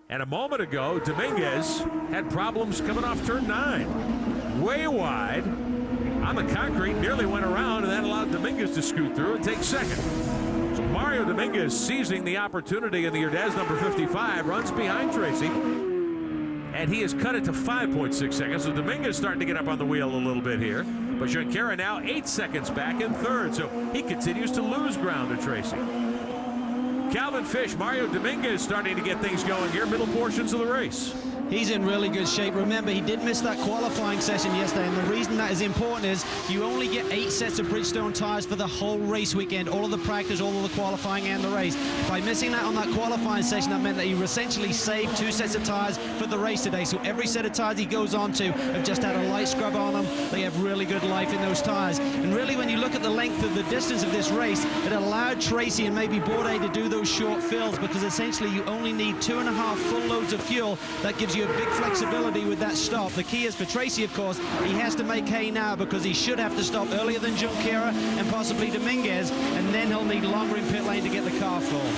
And a moment ago, Dominguez had problems coming off turn 9. Way wide on the concrete, nearly went around, and that allowed Dominguez to scoot through and take second. So Mario Dominguez seizing the opportunity in the Urdaz number 55, runs behind Tracy, and he has cut it to 5.6 seconds. So Dominguez starting to get up on the wheel a little bit here. But Junqueira now 8 seconds back in third, so he continues to lose ground to Tracy. Calvin Fish, Mario Dominguez starting to get things going here, middle portions of the race. He's in really good shape. Remember, he did miss that qualifying session yesterday, and the reason that is important is you only get 8 sets of Bridgestone tires for the whole race weekend, all of the practice, all of the qualifying, and the race. By missing that on that qualifying session, that meant that he essentially saved 2 sets of tires for the race today. So every set of tires he goes on to have just had a light scrub on them. They have really good life in those tires. And really, when you look at the length of the distance of this race, it allowed Tracy and maybe Bourdais to do those short fills, because essentially you only need 2.5 full loads of fuel. That gives you a big flexibility with that stop. The key is for Tracy, of course, he has to make hay now, because he should have to stop earlier than Junqueira and possibly Dominguez, and then he'll need longer in pit lane to get the car full.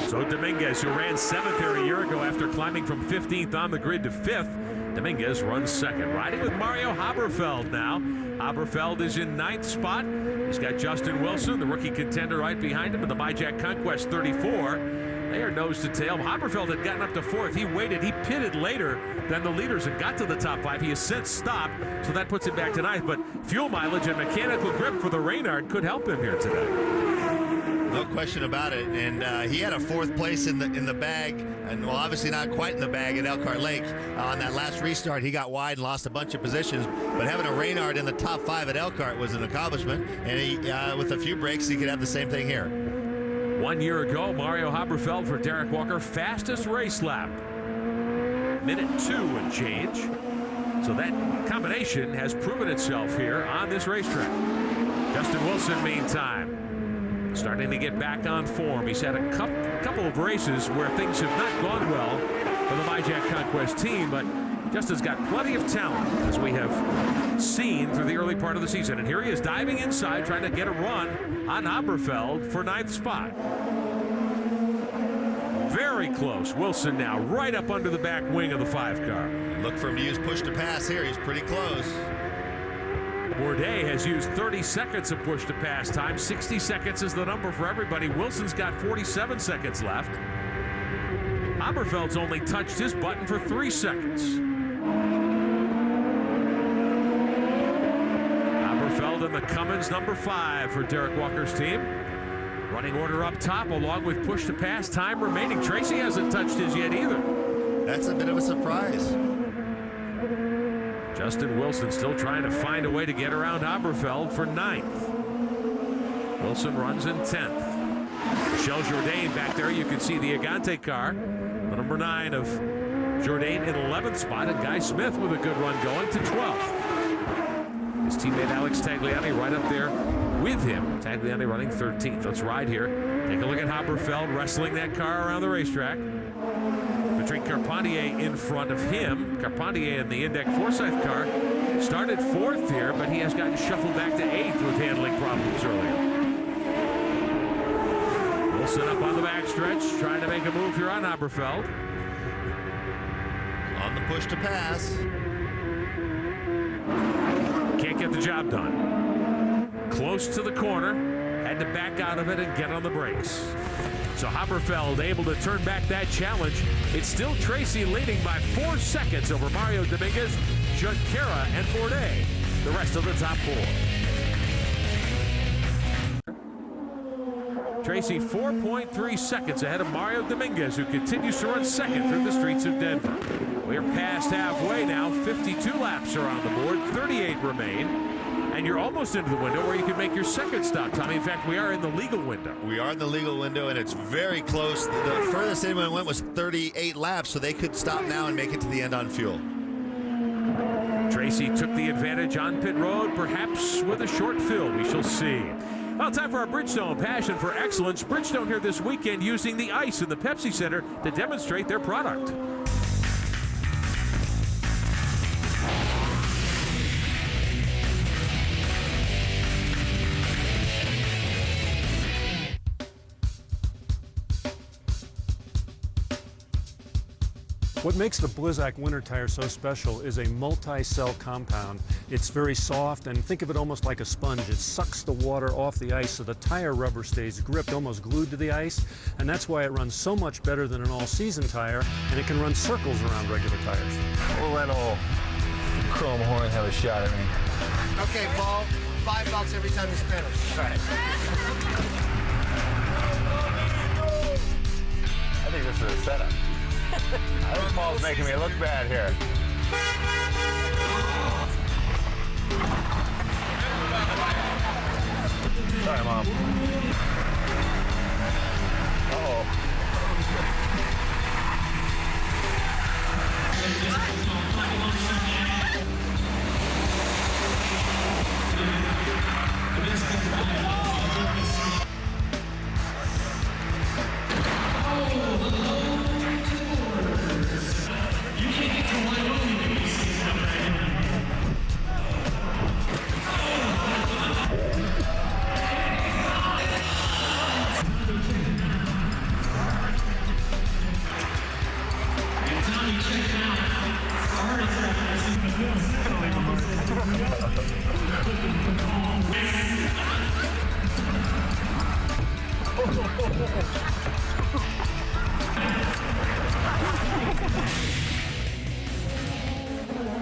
So So Dominguez, who ran 7th there a year ago after climbing from 15th on the grid to 5th, Dominguez runs 2nd. Riding with Mario Haberfeld now. Haberfeld is in 9th spot. He's got Justin Wilson, the rookie contender, right behind him in the Myjack Conquest 34. They are nose to tail. Haberfeld had gotten up to 4th. He waited. He pitted later than the leaders and got to the top 5. He has since stopped, so that puts him back to 9th. But fuel mileage and mechanical grip for the Reynard could help him here today. No question about it. And he had a 4th place in the bag, and well, obviously not quite in the bag at Elkhart Lake. On that last restart, he got wide and lost a bunch of positions. But having a Reynard in the top 5 at Elkhart was an accomplishment. And he, with a few breaks, he could have the same thing here. 1 year ago, Mario Haberfeld for Derek Walker, fastest race lap. Minute 2 and change. So that combination has proven itself here on this racetrack. Justin Wilson, meantime, starting to get back on form. He's had a couple of races where things have not gone well for the Myjack Conquest team, but Justin's got plenty of talent, as we have seen through the early part of the season. And here he is diving inside, trying to get a run on Haberfeld for 9th spot. Very close. Wilson now right up under the back wing of the 5 car. Look for him to use push to pass here. He's pretty close. Bourdais has used 30 seconds of push to pass time. 60 seconds is the number for everybody. Wilson's got 47 seconds left. Haberfeld's only touched his button for 3 seconds. Haberfeld in the Cummins number 5 for Derek Walker's team. Running order up top along with push to pass time remaining. Tracy hasn't touched his yet either. That's a bit of a surprise. Justin Wilson still trying to find a way to get around Haberfeld for 9th. Wilson runs in 10th. Michel Jourdain back there. You can see the Agante car. The number 9 of Jourdain in 11th spot, and Guy Smith with a good run going to 12th. His teammate Alex Tagliani right up there with him. Tagliani running 13th. Let's ride here. Take a look at Haberfeld wrestling that car around the racetrack. Patrick Carpentier in front of him. Carpentier in the Index Forsyth car started 4th here, but he has gotten shuffled back to 8th with handling problems earlier. Wilson up on the backstretch, trying to make a move here on Haberfeld. On the push to pass. Can't get the job done. Close to the corner, had to back out of it and get on the brakes. So Haberfeld able to turn back that challenge. It's still Tracy leading by 4 seconds over Mario Dominguez, Junqueira, and Bourdais. The rest of the top 4. Tracy 4.3 seconds ahead of Mario Dominguez, who continues to run 2nd through the streets of Denver. We're past halfway now. 52 laps are on the board. 38 remain. And you're almost into the window where you can make your 2nd stop, Tommy. In fact, we are in the legal window. We are in the legal window, and it's very close. The furthest anyone went was 38 laps, so they could stop now and make it to the end on fuel. Tracy took the advantage on pit road, perhaps with a short fill. We shall see. Well, time for our Bridgestone Passion for Excellence. Bridgestone here this weekend using the ice in the Pepsi Center to demonstrate their product. What makes the Blizzak winter tire so special is a multi-cell compound. It's very soft, and think of it almost like a sponge. It sucks the water off the ice so the tire rubber stays gripped, almost glued to the ice, and that's why it runs so much better than an all-season tire, and it can run circles around regular tires. We'll let old Chrome Horn have a shot at me. Okay, Paul, $5 every time you spin it. All right. I think this is a setup. I think Paul's making me look bad here. Sorry, Mom. Uh-oh.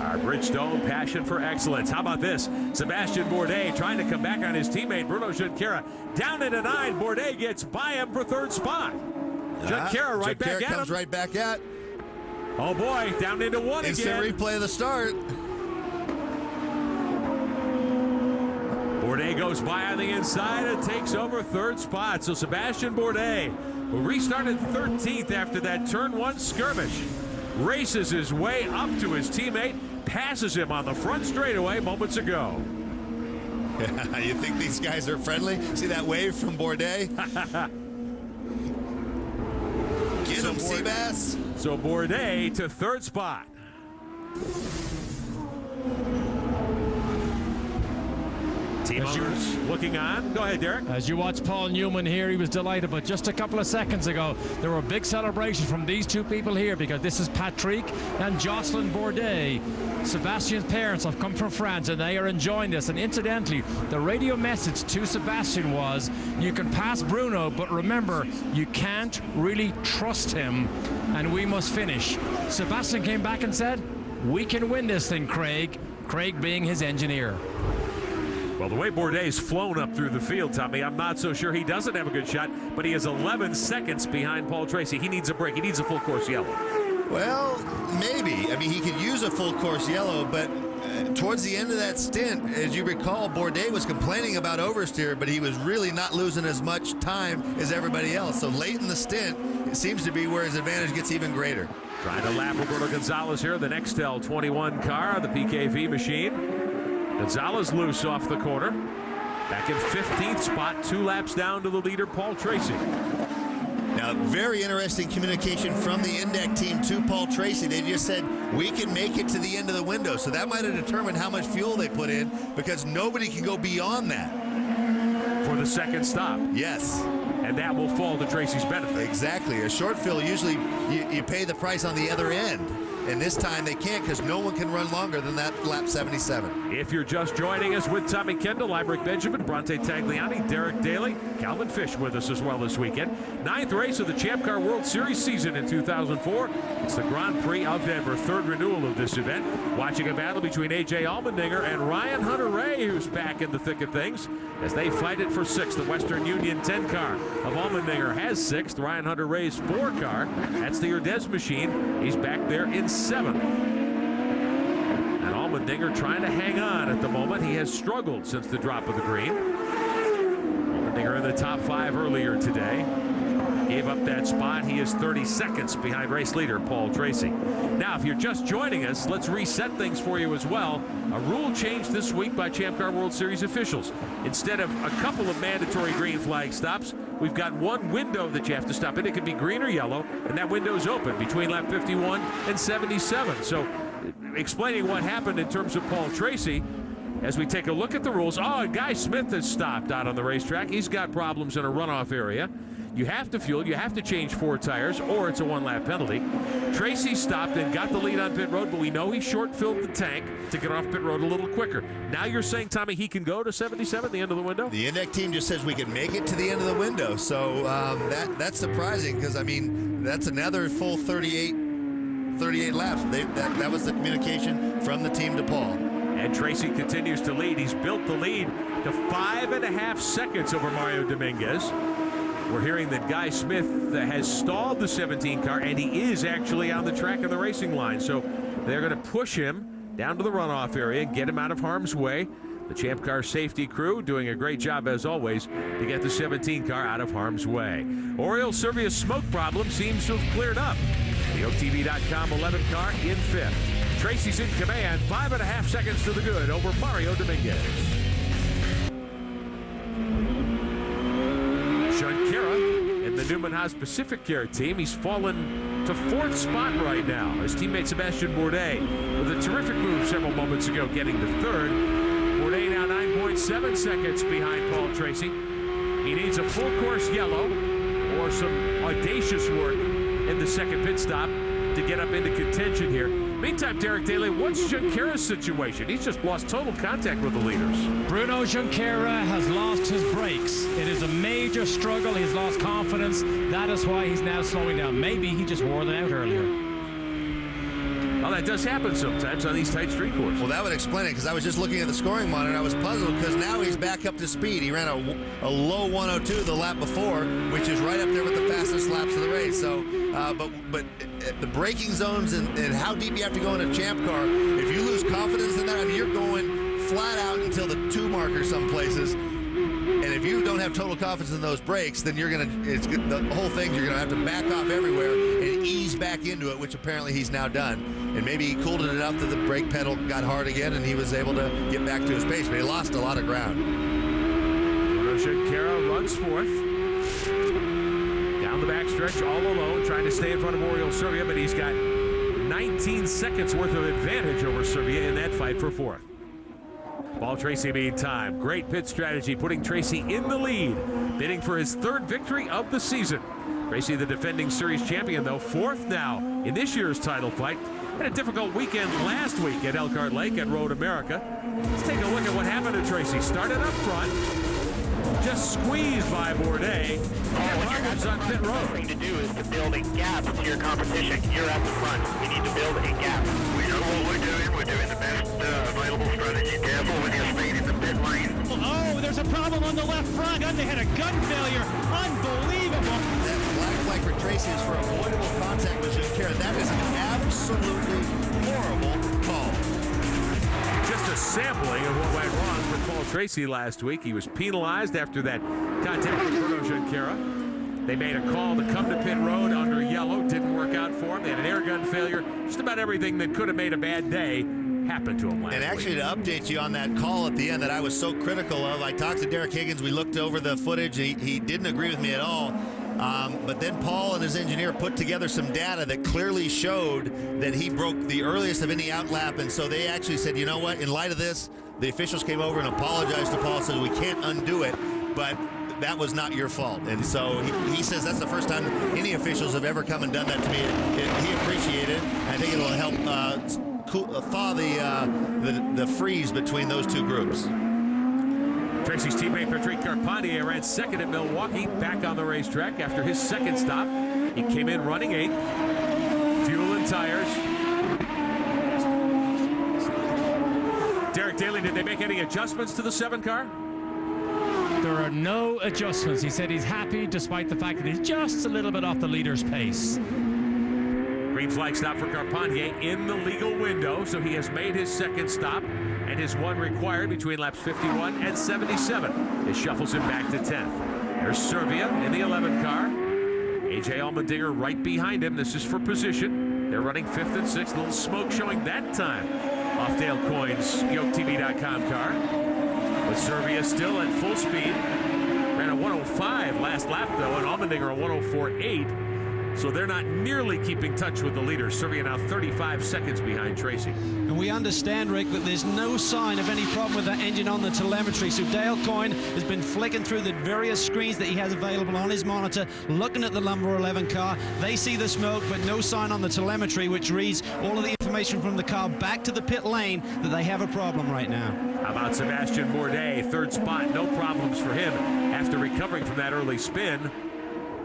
Our Bridgestone passion for excellence. How about this? Sebastian Bourdais trying to come back on his teammate Bruno Junqueira. Down into 9. Bourdais gets by him for 3rd spot. Junqueira right back at comes him. right back at. Oh boy, down into 1 Instant again. replay of the start. Bourdais goes by on the inside and takes over 3rd spot. So Sebastian Bourdais, who restarted 13th after that turn 1 skirmish, races his way up to his teammate, passes him on the front straightaway moments ago. You think these guys are friendly? See that wave from Bourdais? Get him, Seabass. So Bourdais to 3rd spot. Team owners looking on. Go ahead, Derek. As you watch Paul Newman here, he was delighted, but just a couple of seconds ago, there were big celebrations from these two people here because this is Patrick and Jocelyn Bourdais. Sebastian's parents have come from France and they are enjoying this. And incidentally, the radio message to Sebastian was, you can pass Bruno, but remember, you can't really trust him and we must finish. Sebastian came back and said, we can win this thing, Craig. Craig being his engineer. Well, the way Bourdais flown up through the field, Tommy, I'm not so sure he doesn't have a good shot, but he is 11 seconds behind Paul Tracy. He needs a break. He needs a full course yellow. Well, maybe. I mean, he could use a full course yellow, but towards the end of that stint, as you recall, Bourdais was complaining about oversteer, but he was really not losing as much time as everybody else. So late in the stint, it seems to be where his advantage gets even greater. Trying to lap Roberto Gonzalez here, the Nextel 21 car, the PKV machine. Gonzalez loose off the corner. Back in 15th spot, 2 laps down to the leader, Paul Tracy. Now, very interesting communication from the Indec team to Paul Tracy. They just said, we can make it to the end of the window. So that might have determined how much fuel they put in because nobody can go beyond that. For the 2nd stop. Yes. And that will fall to Tracy's benefit. Exactly. A short fill, usually you pay the price on the other end. And this time they can't because no one can run longer than that lap 77. If you're just joining us with Tommy Kendall, I'm Rick Benjamin, Bronte Tagliani, Derek Daly, Calvin Fish with us as well this weekend. 9th race of the Champ Car World Series season in 2004. It's the Grand Prix of Denver, 3rd renewal of this event. Watching a battle between A.J. Allmendinger and Ryan Hunter-Reay, who's back in the thick of things, as they fight it for 6th. The Western Union 10 car of Allmendinger has 6th. Ryan Hunter-Reay's 4 car, that's the Urdez machine. He's back there in 7th. And Allmendinger trying to hang on at the moment. He has struggled since the drop of the green. Allmendinger in the top 5 earlier today. Gave up that spot. He is 30 seconds behind race leader Paul Tracy. Now, if you're just joining us, let's reset things for you as well. A rule change this week by Champ Car World Series officials. Instead of a couple of mandatory green flag stops, we've got one window that you have to stop in. It could be green or yellow, and that window's open between lap 51 and 77. So, explaining what happened in terms of Paul Tracy, as we take a look at the rules. Oh, Guy Smith has stopped out on the racetrack. He's got problems in a runoff area. You have to fuel, you have to change 4 tires, or it's a 1-lap penalty. Tracy stopped and got the lead on pit road, but we know he short-filled the tank to get off pit road a little quicker. Now you're saying, Tommy, he can go to 77, the end of the window? The Indec team just says we can make it to the end of the window. So that's surprising because, I mean, that's another full 38 laps. That was the communication from the team to Paul. And Tracy continues to lead. He's built the lead to 5.5 seconds over Mario Dominguez. We're hearing that Guy Smith has stalled the 17 car, and he is actually on the track of the racing line. So they're going to push him down to the runoff area and get him out of harm's way. The Champ Car safety crew doing a great job, as always, to get the 17 car out of harm's way. Oriole Servia's smoke problem seems to have cleared up. The OTV.com 11 car in 5th. Tracy's in command, 5.5 seconds to the good over Mario Dominguez. Junqueira in the Newman Haas Pacific Care team. He's fallen to 4th spot right now. His teammate Sebastian Bourdais with a terrific move several moments ago, getting to 3rd. Bourdais now 9.7 seconds behind Paul Tracy. He needs a full course yellow or some audacious work in the 2nd pit stop to get up into contention here. Meantime, Derek Daly, what's Junqueira's situation? He's just lost total contact with the leaders. Bruno Junqueira has lost his brakes. It is a major struggle. He's lost confidence. That is why he's now slowing down. Maybe he just wore them out earlier. Well, that does happen sometimes on these tight street courses. Well, that would explain it, because I was just looking at the scoring monitor and I was puzzled because now he's back up to speed. He ran a low 102 the lap before, which is right up there with the fastest laps of the race. So, but the braking zones and how deep you have to go in a champ car, if you lose confidence in that, I mean, you're going flat out until the 2 marker some places. And if you don't have total confidence in those brakes, then the whole thing, you're gonna have to back off everywhere and ease back into it, which apparently he's now done. And maybe he cooled it enough that the brake pedal got hard again and he was able to get back to his pace, but he lost a lot of ground. Bruno Junqueira runs fourth. Down the backstretch all alone, trying to stay in front of Oriol Servia, but he's got 19 seconds worth of advantage over Servia in that fight for fourth. Paul Tracy, meantime, great pit strategy, putting Tracy in the lead, bidding for his 3rd victory of the season. Tracy, the defending series champion, though, 4th now in this year's title fight. Had a difficult weekend last week at Elkhart Lake at Road America. Let's take a look at what happened to Tracy. Started up front, just squeezed by Bourdais. Problems on pit road. The thing to do is to build a gap to your competition. You're at the front. We need to build a gap. We know what we're doing. We're doing the best available strategy. Careful with your speed in the pit lane. Oh, there's a problem on the left front. And they had a gun failure. Unbelievable. That black flag for Tracy is for avoidable contact with Junqueira. That is an absolutely horrible call. Just a sampling of what went wrong for Paul Tracy last week. He was penalized after that contact with Bruno Junqueira. They made a call to come to pit road under yellow. Didn't work out for him. They had an air gun failure. Just about everything that could have made a bad day happened to him last week. And actually, to update you on that call at the end that I was so critical of, I talked to Derek Higgins. We looked over the footage. He didn't agree with me at all. But then Paul and his engineer put together some data that clearly showed that he broke the earliest of any outlap. And so they actually said, you know what, in light of this, the officials came over and apologized to Paul, said we can't undo it, but that was not your fault. And so he says that's the first time any officials have ever come and done that to me. He appreciated it. I think it'll help thaw the freeze between those two groups. Tracy's teammate Patrick Carpentier ran 2nd at Milwaukee, back on the racetrack after his 2nd stop. He came in running 8th. Fuel and tires. Derek Daly, did they make any adjustments to the 7 car? There are no adjustments. He said he's happy despite the fact that he's just a little bit off the leader's pace. Green flag stop for Carpentier in the legal window, so he has made his 2nd stop and his 1 required between laps 51 and 77. This shuffles him back to 10th. There's Servia in the 11 car. AJ Allmendinger right behind him. This is for position. They're running 5th and 6th. A little smoke showing that time off Dale Coyne's YokeTV.com car. But Servia still at full speed. Ran a 105 last lap, though, and Allmendinger a 104.8. So they're not nearly keeping touch with the leader. Servia now 35 seconds behind Tracy. And we understand, Rick, that there's no sign of any problem with that engine on the telemetry. So Dale Coyne has been flicking through the various screens that he has available on his monitor, looking at the number 11 car. They see the smoke, but no sign on the telemetry, which reads all of the information from the car back to the pit lane that they have a problem right now. How about Sebastian Bourdais? 3rd spot, no problems for him after recovering from that early spin.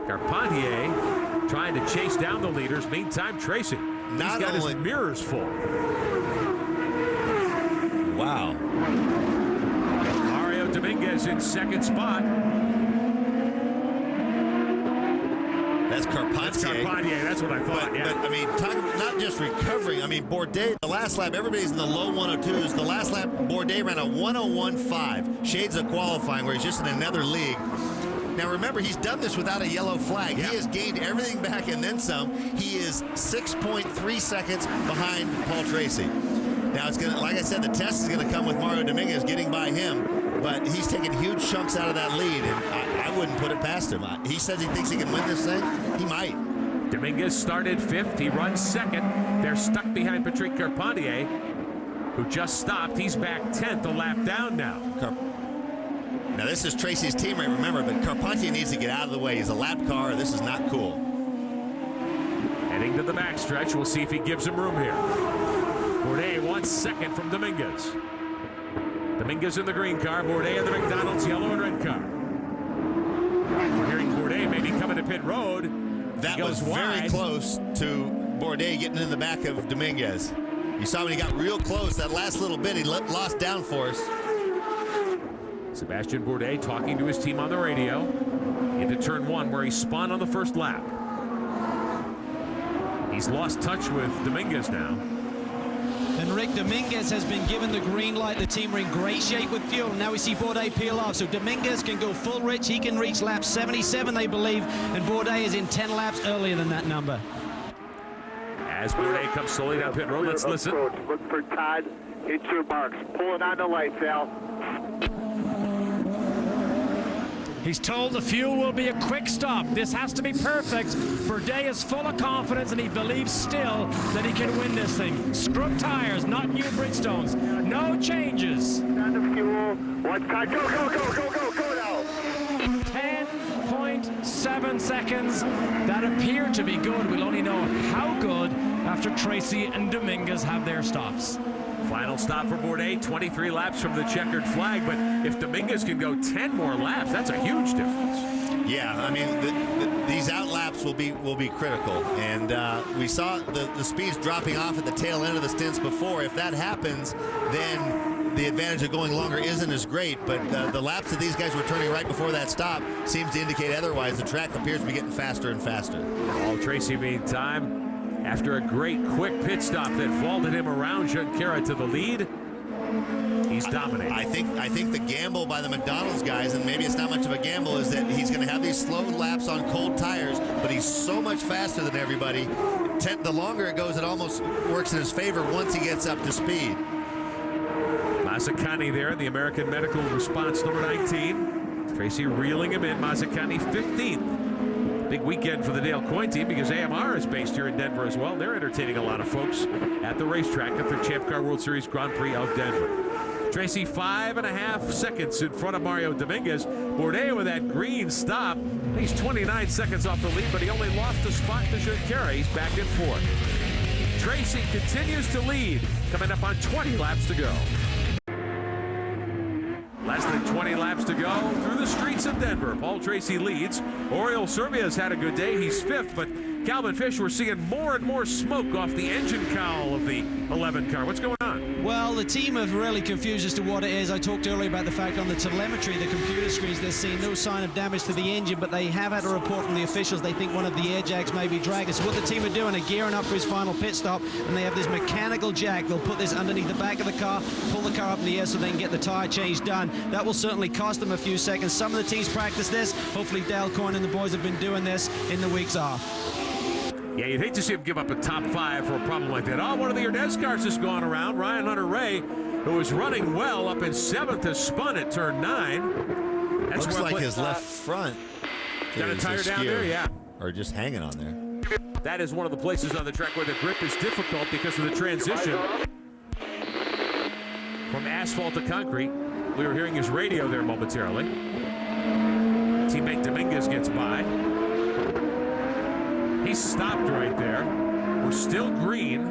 Carpentier trying to chase down the leaders. Meantime, Tracy, he's got his mirrors full. Wow. Mario Dominguez in 2nd spot. That's Carpentier. That's Carpentier, that's what I thought, but I mean, not just recovering. I mean, Bourdais, the last lap, everybody's in the low 102s. The last lap, Bourdais ran a 101.5. Shades of qualifying, where he's just in another league. Now remember, he's done this without a yellow flag. Yeah. He has gained everything back and then some. He is 6.3 seconds behind Paul Tracy. Now it's gonna, like I said, the test is gonna come with Mario Dominguez getting by him, but he's taking huge chunks out of that lead, and I wouldn't put it past him. He says he thinks he can win this thing. He might. Dominguez started 5th. He runs 2nd. They're stuck behind Patrick Carpentier, who just stopped. He's back 10th, a lap down now. Now, this is Tracy's teammate, remember, but Carpentier needs to get out of the way. He's a lap car. This is not cool. And Heading to the backstretch. We'll see if he gives him room here. Bourdais wants second from Dominguez. Dominguez in the green car. Bourdais in the McDonald's yellow and red car. We're hearing Bourdais maybe coming to pit road. That was very close to Bourdais getting in the back of Dominguez. You saw when he got real close, that last little bit, he lost downforce. Sebastian Bourdais talking to his team on the radio into turn one where he spun on the first lap. He's lost touch with Dominguez now. And Rick, Dominguez has been given the green light. The team are in great shape with fuel. Now we see Bourdais peel off. So Dominguez can go full rich. He can reach lap 77, they believe. And Bourdais is in 10 laps earlier than that number. As Bourdais comes slowly down pit road, let's listen. Look for Todd. Hit your marks. Pull it on the lights, Al. He's told the fuel will be a quick stop. This has to be perfect. Bourdais is full of confidence, and he believes still that he can win this thing. Scrub tires, not new Bridgestones. No changes. On the fuel. One time. Go now. 10.7 seconds. That appeared to be good. We'll only know how good after Tracy and Dominguez have their stops. Final stop for Bourdais, 23 laps from the checkered flag, but if Dominguez can go 10 more laps, that's a huge difference. Yeah, I mean, these out laps will be critical, and we saw the speeds dropping off at the tail end of the stints before. If that happens, then the advantage of going longer isn't as great, but the laps that these guys were turning right before that stop seems to indicate otherwise. The track appears to be getting faster and faster. Paul Tracy, meantime, after a great quick pit stop that vaulted him around Junqueira to the lead, he's dominating. I think the gamble by the McDonald's guys, and maybe it's not much of a gamble, is that he's going to have these slow laps on cold tires, but he's so much faster than everybody. The longer it goes, it almost works in his favor once he gets up to speed. Mazzacani there, the American Medical Response number 19. Tracy reeling him in. Mazzacani 15th. Big weekend for the Dale Coyne team because AMR is based here in Denver as well. They're entertaining a lot of folks at the racetrack at the Champ Car World Series Grand Prix of Denver. Tracy 5.5 seconds in front of Mario Dominguez. Bourdais with that green stop. He's 29 seconds off the lead, but he only lost a spot to Junqueira. He's back in fourth. Tracy continues to lead, coming up on 20 laps to go. Less than 20 laps to go through the streets of Denver. Paul Tracy leads. Oriol Servia's had a good day. He's fifth, but Calvin Fish, we're seeing more and more smoke off the engine cowl of the 11 car. What's going on? Well, the team are really confused as to what it is. I talked earlier about the fact on the telemetry, the computer screens, they're seeing no sign of damage to the engine, but they have had a report from the officials. They think one of the air jacks may be dragging. So what the team are doing, are gearing up for his final pit stop, and they have this mechanical jack. They'll put this underneath the back of the car, pull the car up in the air so they can get the tire change done. That will certainly cost them a few seconds. Some of the teams practice this. Hopefully Dale Coyne and the boys have been doing this in the weeks off. Yeah, you'd hate to see him give up a top 5 for a problem like that. Oh, one of the Erdez cars has gone around. Ryan Hunter-Reay, who was running well up in 7th, has spun at turn 9. That's looks like his left front got a tire down there, yeah. Or just hanging on there. That is one of the places on the track where the grip is difficult because of the transition from asphalt to concrete. We were hearing his radio there momentarily. Teammate Dominguez gets by. He stopped right there. We're still green.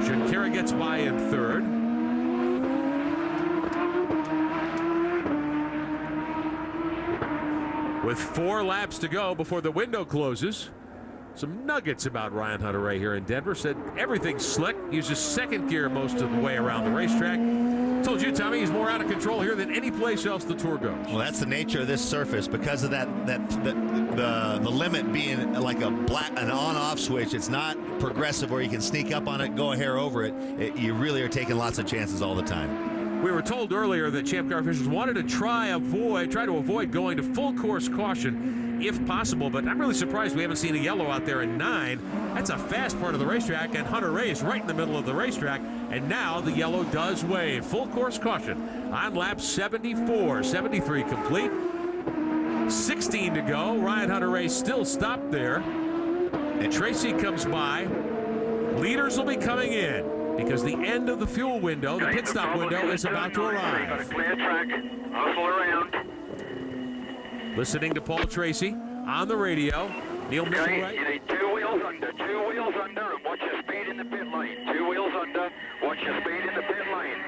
Junqueira gets by in third. With 4 laps to go before the window closes. Some nuggets about Ryan Hunter-Reay here in Denver. Said everything's slick. Uses second gear most of the way around the racetrack. Told you, Tommy, he's more out of control here than any place else the Tour goes. Well, that's the nature of this surface because of the limit being like an on-off switch. It's not progressive where you can sneak up on it, go a hair over it. You really are taking lots of chances all the time. We were told earlier that Champ Car officials wanted to try to avoid going to full course caution if possible, but I'm really surprised we haven't seen a yellow out there in 9. That's a fast part of the racetrack, and Hunter-Reay is right in the middle of the racetrack, and now the yellow does wave. Full course caution on lap 74, 73 complete. 16 to go. Ryan Hunter-Reay still stopped there, and Tracy comes by. Leaders will be coming in because the end of the fuel window, the pit stop window, is about to arrive. Clear track, hustle around. Listening to Paul Tracy on the radio. Neil Mitchell, right? You need 2 wheels wheels under, 2 wheels under, and watch your speed in the pit lane. 2 wheels under, watch your speed in the pit lane.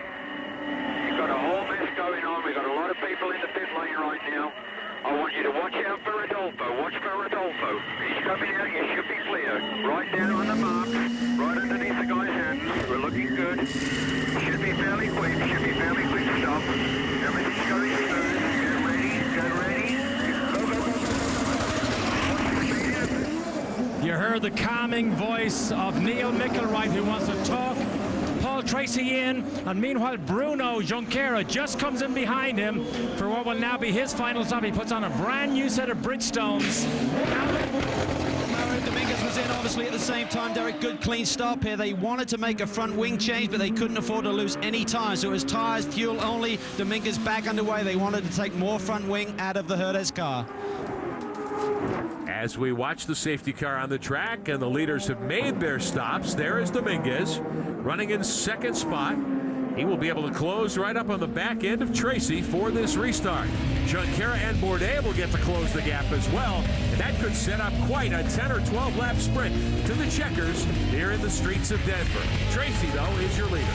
You've got a whole mess going on. We've got a lot of people in the pit lane right now. I want you to watch out for Rodolfo. Watch for Rodolfo. He's coming out. You should be clear. Right down on the marks. Right underneath the guy's hands. We're looking good. Should be fairly quick. Should be fairly quick stop. Everything's going smooth. Get ready. Get ready. You heard the calming voice of Neil Mickelwright, who wants to talk Paul Tracy in, and meanwhile Bruno Junqueira just comes in behind him for what will now be his final stop. He puts on a brand new set of Bridgestones. Mario Dominguez was in obviously at the same time. Derek, good clean stop here. They wanted to make a front wing change, but they couldn't afford to lose any time. So it was tires, fuel only. Dominguez back underway. They wanted to take more front wing out of the Herdez car. As we watch the safety car on the track and the leaders have made their stops, there is Dominguez running in second spot. He will be able to close right up on the back end of Tracy for this restart. Junqueira and Bourdais will get to close the gap as well, and that could set up quite a 10 or 12 lap sprint to the checkers here in the streets of Denver. Tracy, though, is your leader.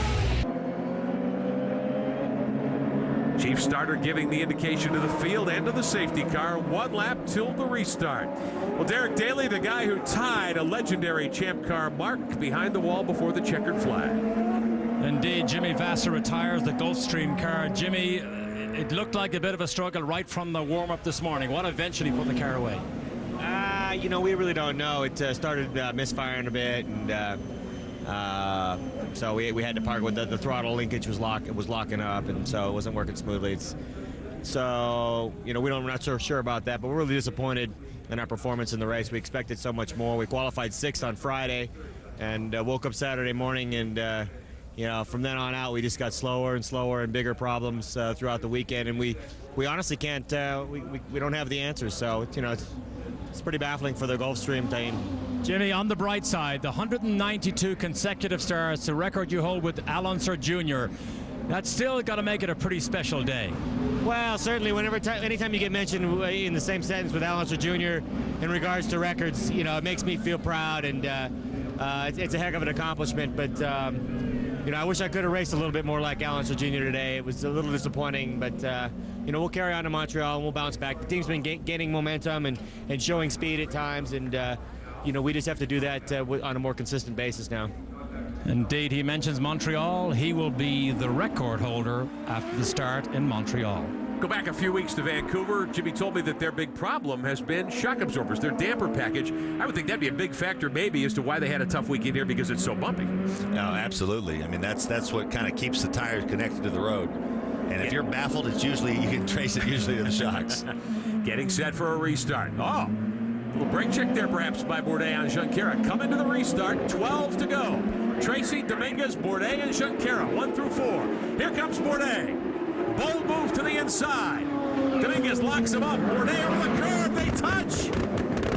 Chief starter giving the indication to the field and to the safety car. 1 lap till the restart. Well, Derek Daly, the guy who tied a legendary champ car mark behind the wall before the checkered flag. Indeed, Jimmy Vasser retires the Gulfstream car. Jimmy, it looked like a bit of a struggle right from the warm-up this morning. What eventually put the car away? You know, we really don't know. It started misfiring a bit, and so we had to park with the throttle linkage was locking up, and so it wasn't working smoothly. So you know, we're not so sure about that, but we're really disappointed in our performance in the race. We expected so much more. We qualified 6th on Friday, and woke up Saturday morning, and you know, from then on out, we just got slower and slower and bigger problems throughout the weekend, and we honestly can't. We don't have the answers. So you know, it's pretty baffling for the Gulfstream team. Jimmy, on the bright side, the 192 consecutive starts, the record you hold with Al Unser Jr., that's still got to make it a pretty special day. Well, certainly, anytime you get mentioned in the same sentence with Al Unser Jr. in regards to records, you know, it makes me feel proud, and it's a heck of an accomplishment. But you know, I wish I could have raced a little bit more like Al Unser Jr. today. It was a little disappointing, but you know, we'll carry on to Montreal and we'll bounce back. The team's been gaining momentum and showing speed at times, and you know, we just have to do that on a more consistent basis now. Indeed, he mentions Montreal. He will be the record holder after the start in Montreal. Go back a few weeks to Vancouver. Jimmy told me that their big problem has been shock absorbers, their damper package. I would think that'd be a big factor maybe as to why they had a tough weekend here, because it's so bumpy. No, absolutely. I mean, that's what kind of keeps the tires connected to the road. And if you're baffled, it's usually, you can trace it usually to the shocks. Getting set for a restart. Oh, little brake check there perhaps by Bourdais on Junqueira. Coming to the restart, 12 to go. Tracy, Dominguez, Bourdais, and Junqueira, 1 through 4. Here comes Bourdais. Bold move to the inside. Dominguez locks him up. Bourdais over the curve. They touch.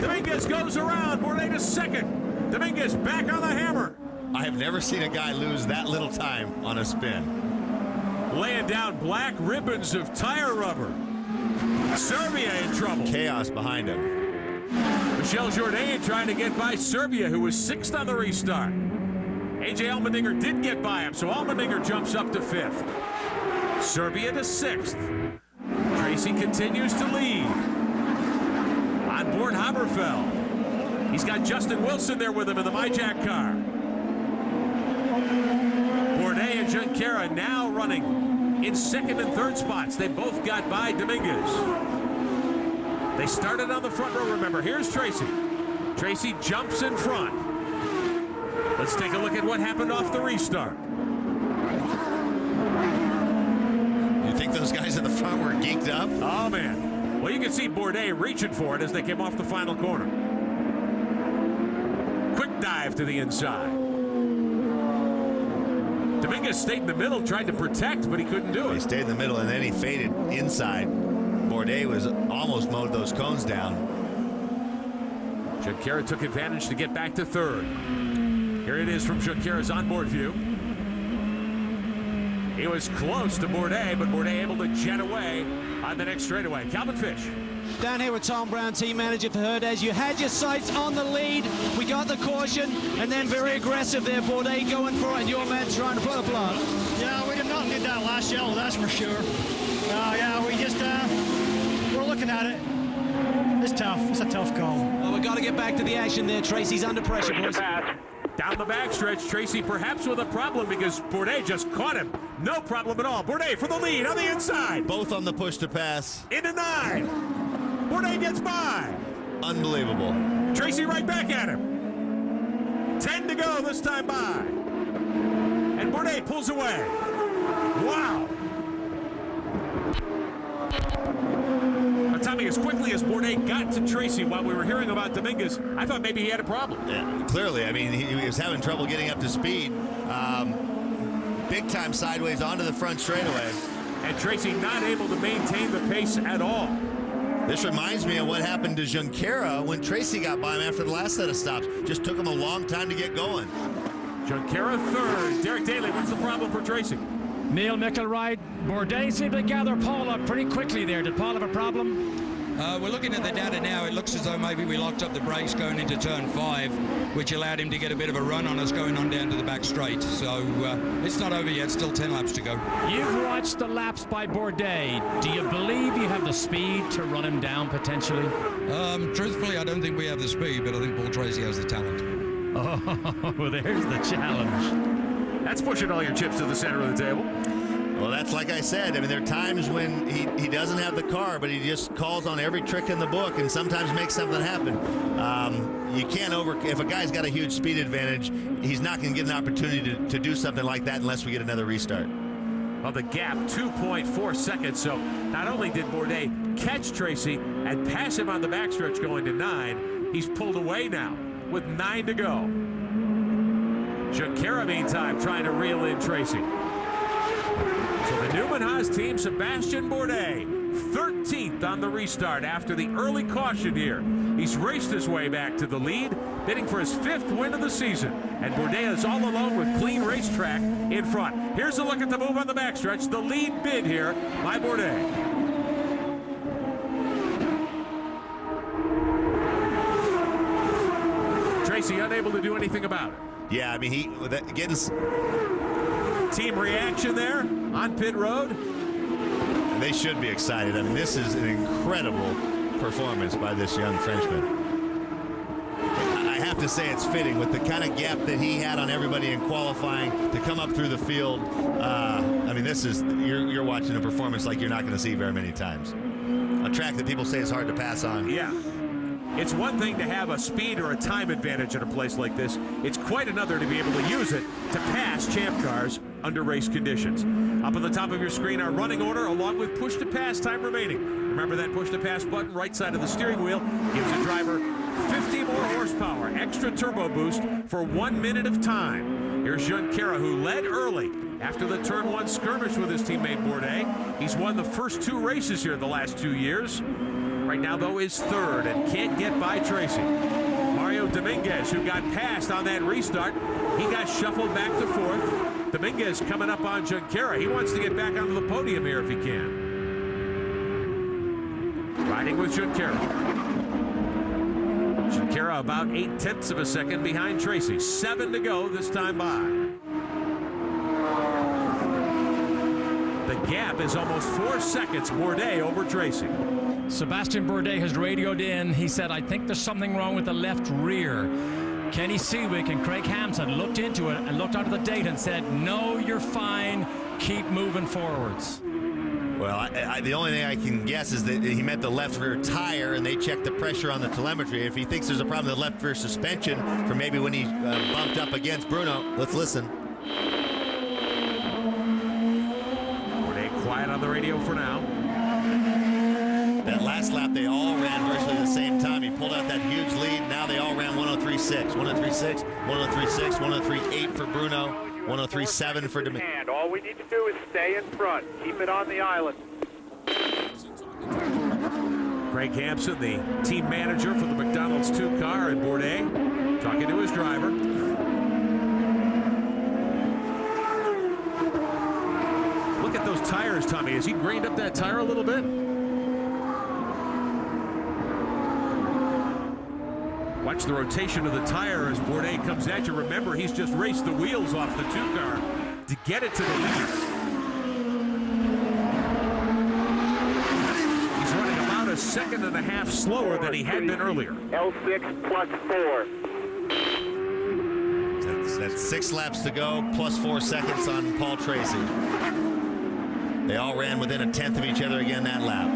Dominguez goes around. Bourdais to second. Dominguez back on the hammer. I have never seen a guy lose that little time on a spin. Laying down black ribbons of tire rubber. Serbia in trouble. Chaos behind him. Michel Jourdain trying to get by Serbia, who was 6th on the restart. A.J. Allmendinger did get by him, so Allmendinger jumps up to 5th. Serbia to 6th. Tracy continues to lead. On board Haberfeld. He's got Justin Wilson there with him in the MyJack car. Bourdais and Junqueira now running in 2nd and 3rd spots. They both got by Dominguez. They started on the front row, remember. Here's Tracy. Tracy jumps in front. Let's take a look at what happened off the restart. You think those guys in the front were geeked up? Oh, man. Well, you can see Bourdais reaching for it as they came off the final corner. Quick dive to the inside. Dominguez stayed in the middle, tried to protect, but he couldn't do it. He stayed in the middle, and then he faded inside. Bourdais was almost mowed those cones down. Junqueira took advantage to get back to 3rd. Here it is from Junqueira's onboard view. He was close to Bourdais, but Bourdais able to jet away on the next straightaway. Calvin Fish. Down here with Tom Brown, team manager for Herdez. You had your sights on the lead. We got the caution, and then very aggressive there. Bourdais going for it, and your man trying to put a block. Yeah, we did not need that last yellow, that's for sure. Yeah, we just, we're looking at it. It's tough. It's a tough call. Well, we've got to get back to the action there. Tracy's under pressure, boys. Down the backstretch, Tracy perhaps with a problem because Bourdais just caught him. No problem at all. Bourdais for the lead on the inside. Both on the push to pass. Into 9. Bourdais gets by. Unbelievable. Tracy right back at him. 10 to go this time by. And Bourdais pulls away. Wow. Tommy, as quickly as Bourdais got to Tracy while we were hearing about Dominguez, I thought maybe he had a problem. Yeah, clearly, I mean, he was having trouble getting up to speed. Big time sideways onto the front straightaway. And Tracy not able to maintain the pace at all. This reminds me of what happened to Junqueira when Tracy got by him after the last set of stops. Just took him a long time to get going. Junqueira third. Derek Daly, what's the problem for Tracy? Neil McElroy, Bourdais seemed to gather Paul up pretty quickly there. Did Paul have a problem? We're looking at the data now. It looks as though maybe we locked up the brakes going into turn 5, which allowed him to get a bit of a run on us going on down to the back straight. So it's not over yet. Still 10 laps to go. You've watched the laps by Bourdais. Do you believe you have the speed to run him down potentially? Truthfully, I don't think we have the speed, but I think Paul Tracy has the talent. Oh, there's the challenge. That's pushing all your chips to the center of the table. Well, that's like I said. I mean, there are times when he doesn't have the car, but he just calls on every trick in the book and sometimes makes something happen. You can't if a guy's got a huge speed advantage, he's not going to get an opportunity to do something like that unless we get another restart. Well, the gap, 2.4 seconds. So not only did Bourdais catch Tracy and pass him on the backstretch going to 9, he's pulled away now with 9 to go. Junqueira, meantime, trying to reel in Tracy. So the Newman Haas team, Sebastian Bourdais, 13th on the restart after the early caution here. He's raced his way back to the lead, bidding for his 5th win of the season. And Bourdais is all alone with clean racetrack in front. Here's a look at the move on the backstretch. The lead bid here by Bourdais. Tracy unable to do anything about it. Yeah, I mean, getting team reaction there on pit road. They should be excited. I mean, this is an incredible performance by this young Frenchman. I have to say it's fitting with the kind of gap that he had on everybody in qualifying to come up through the field. I mean, this is you're watching a performance like you're not going to see very many times. A track that people say is hard to pass on. Yeah. It's one thing to have a speed or a time advantage at a place like this. It's quite another to be able to use it to pass champ cars under race conditions. Up at the top of your screen, our running order along with push to pass time remaining. Remember that push to pass button right side of the steering wheel gives the driver 50 more horsepower, extra turbo boost for 1 minute of time. Here's Junqueira, who led early after the turn 1 skirmish with his teammate Bourdais. He's won the first 2 races here the last 2 years. Right now, though, is 3rd and can't get by Tracy. Mario Dominguez, who got passed on that restart, he got shuffled back to 4th. Dominguez coming up on Junqueira. He wants to get back onto the podium here if he can. Riding with Junqueira. Junqueira about 8/10 of a second behind Tracy. 7 to go this time by. The gap is almost 4 seconds. Bourdais over Tracy. Sebastian Bourdais has radioed in. He said, I think there's something wrong with the left rear. Kenny Seawick and Craig Hampson looked into it and looked onto the data and said, no, you're fine. Keep moving forwards. Well, the only thing I can guess is that he meant the left rear tire, and they checked the pressure on the telemetry. If he thinks there's a problem with the left rear suspension for maybe when he bumped up against Bruno, let's listen. Bourdais quiet on the radio for now. That last lap, they all ran virtually the same time. He pulled out that huge lead. Now they all ran 103.6, 103.6, 103.6, 103.8 for Bruno, 103.7 for Dominguez. And all we need to do is stay in front. Keep it on the island. Craig Hampson, the team manager for the McDonald's 2 car, and Bourdais talking to his driver. Look at those tires, Tommy. Has he grained up that tire a little bit? Watch the rotation of the tire as Bourdais comes at you. Remember, he's just raced the wheels off the 2 car to get it to the lead. He's running about a second and a half slower than he had been earlier. L6 plus 4. That's 6 laps to go, plus 4 seconds on Paul Tracy. They all ran within a tenth of each other again that lap.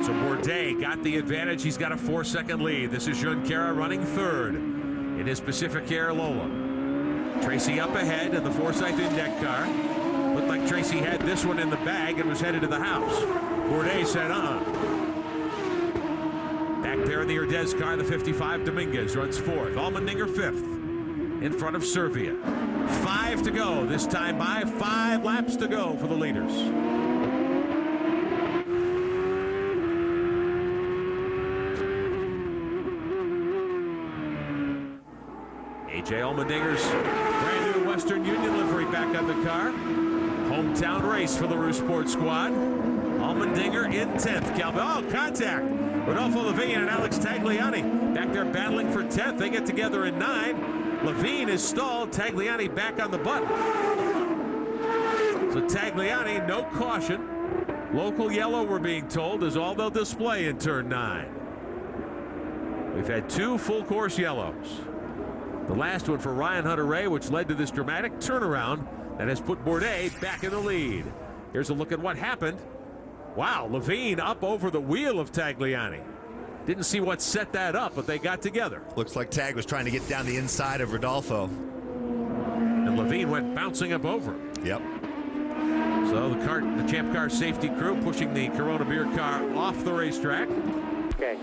So Bourdais got the advantage. He's got a 4-second lead. This is Junqueira running third in his Pacific Air Lola. Tracy up ahead in the Forsyth Index car. Looked like Tracy had this one in the bag and was headed to the house. Bourdais said, Back there in the Urdez car, the 55 Dominguez runs fourth. Allmendinger fifth in front of Servia. 5 to go. This time by 5 laps to go for the leaders. A.J. Allmendinger's brand new Western Union livery back on the car. Hometown race for the Rousport squad. Allmendinger in 10th. Contact. Rodolfo Levine and Alex Tagliani back there battling for 10th. They get together in 9. Levine is stalled. Tagliani back on the button. So Tagliani, no caution. Local yellow, we're being told, is all they'll display in turn 9. We've had 2 full course yellows. The last one for Ryan Hunter-Reay, which led to this dramatic turnaround that has put Bourdais back in the lead. Here's a look at what happened. Wow, Levine up over the wheel of Tagliani. Didn't see what set that up, but they got together. Looks like Tag was trying to get down the inside of Rodolfo. And Levine went bouncing up over him. Yep. So the Champ Car safety crew pushing the Corona beer car off the racetrack. Okay,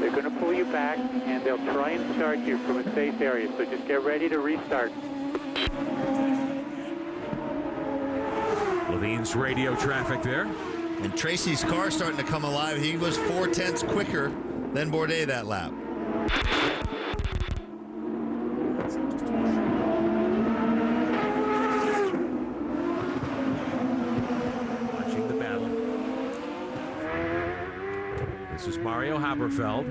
they're going to pull you back, and they'll try and start you from a safe area, so just get ready to restart. Levine's radio traffic there. And Tracy's car starting to come alive. He was 4/10 quicker than Bourdais that lap. Watching the battle. This is Mario Haberfeld.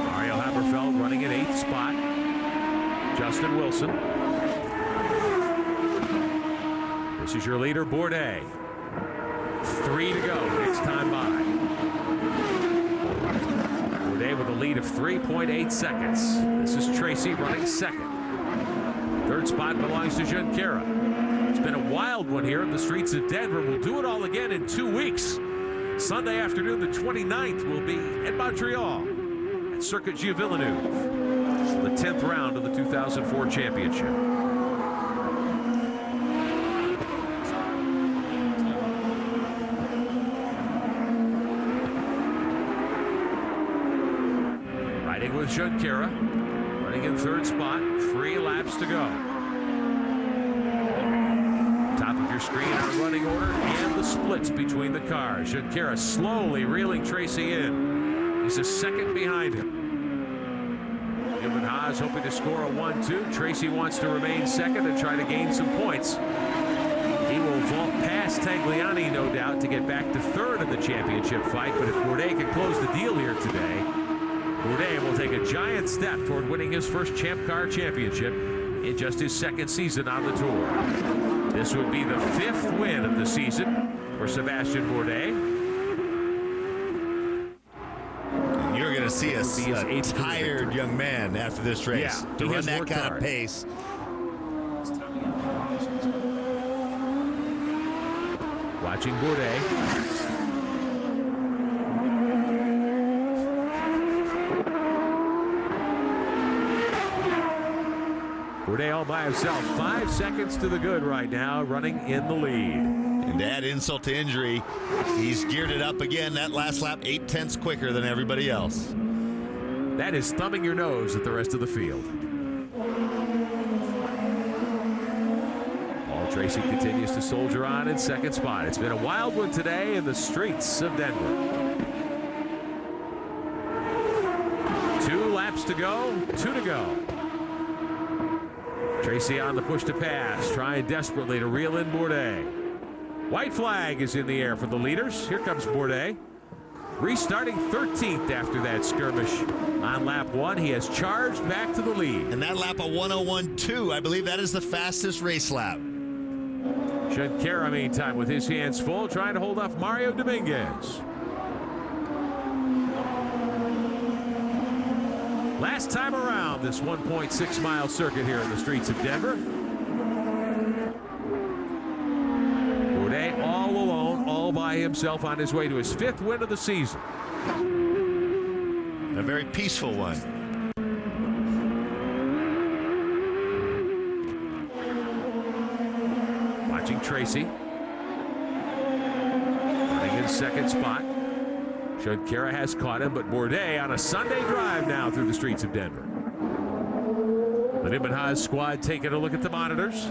Mario Haberfeld running in 8th spot. Justin Wilson. This is your leader, Bourdais. 3 to go, next time by. Bourdais with a lead of 3.8 seconds. This is Tracy running second. 3rd spot belongs to Junqueira. It's been a wild one here in the streets of Denver. We'll do it all again in 2 weeks. Sunday afternoon, the 29th, will be in Montreal at Circuit Gilles Villeneuve. The 10th round of the 2004 championship. Riding with Junqueira, running in 3rd spot, 3 laps to go. Top of your screen, our running order and the splits between the cars. Junqueira slowly reeling Tracy in. He's a second behind him. Gilbert Haas hoping to score a 1-2. Tracy wants to remain second and try to gain some points. He will vault past Tagliani, no doubt, to get back to 3rd in the championship fight. But if Bourdais can close the deal here today, Bourdais will take a giant step toward winning his first Champ Car championship in just his 2nd season on the Tour. This would be the 5th win of the season for Sebastian Bourdais. You're going to see a tired young man after this race. Yeah, to run that kind of pace. Watching Bourdais. Bourdais all by himself. 5 seconds to the good right now, running in the lead. And to add insult to injury, he's geared it up again. That last lap, 8/10 quicker than everybody else. That is thumbing your nose at the rest of the field. Paul Tracy continues to soldier on in 2nd spot. It's been a wild one today in the streets of Denver. 2 laps to go, 2 to go. Tracy on the push to pass, trying desperately to reel in Bourdais. White flag is in the air for the leaders. Here comes Bourdais. Restarting 13th after that skirmish on lap 1. He has charged back to the lead. And that lap of 101.2, I believe that is the fastest race lap. Junqueira, meantime, with his hands full, trying to hold off Mario Dominguez. Last time around this 1.6-mile circuit here in the streets of Denver. Bourdais all alone, all by himself on his way to his 5th win of the season. A very peaceful one. Watching Tracy. Running in second spot. Junqueira has caught him, but Bourdais on a Sunday drive now through the streets of Denver. The Newman Haas squad taking a look at the monitors.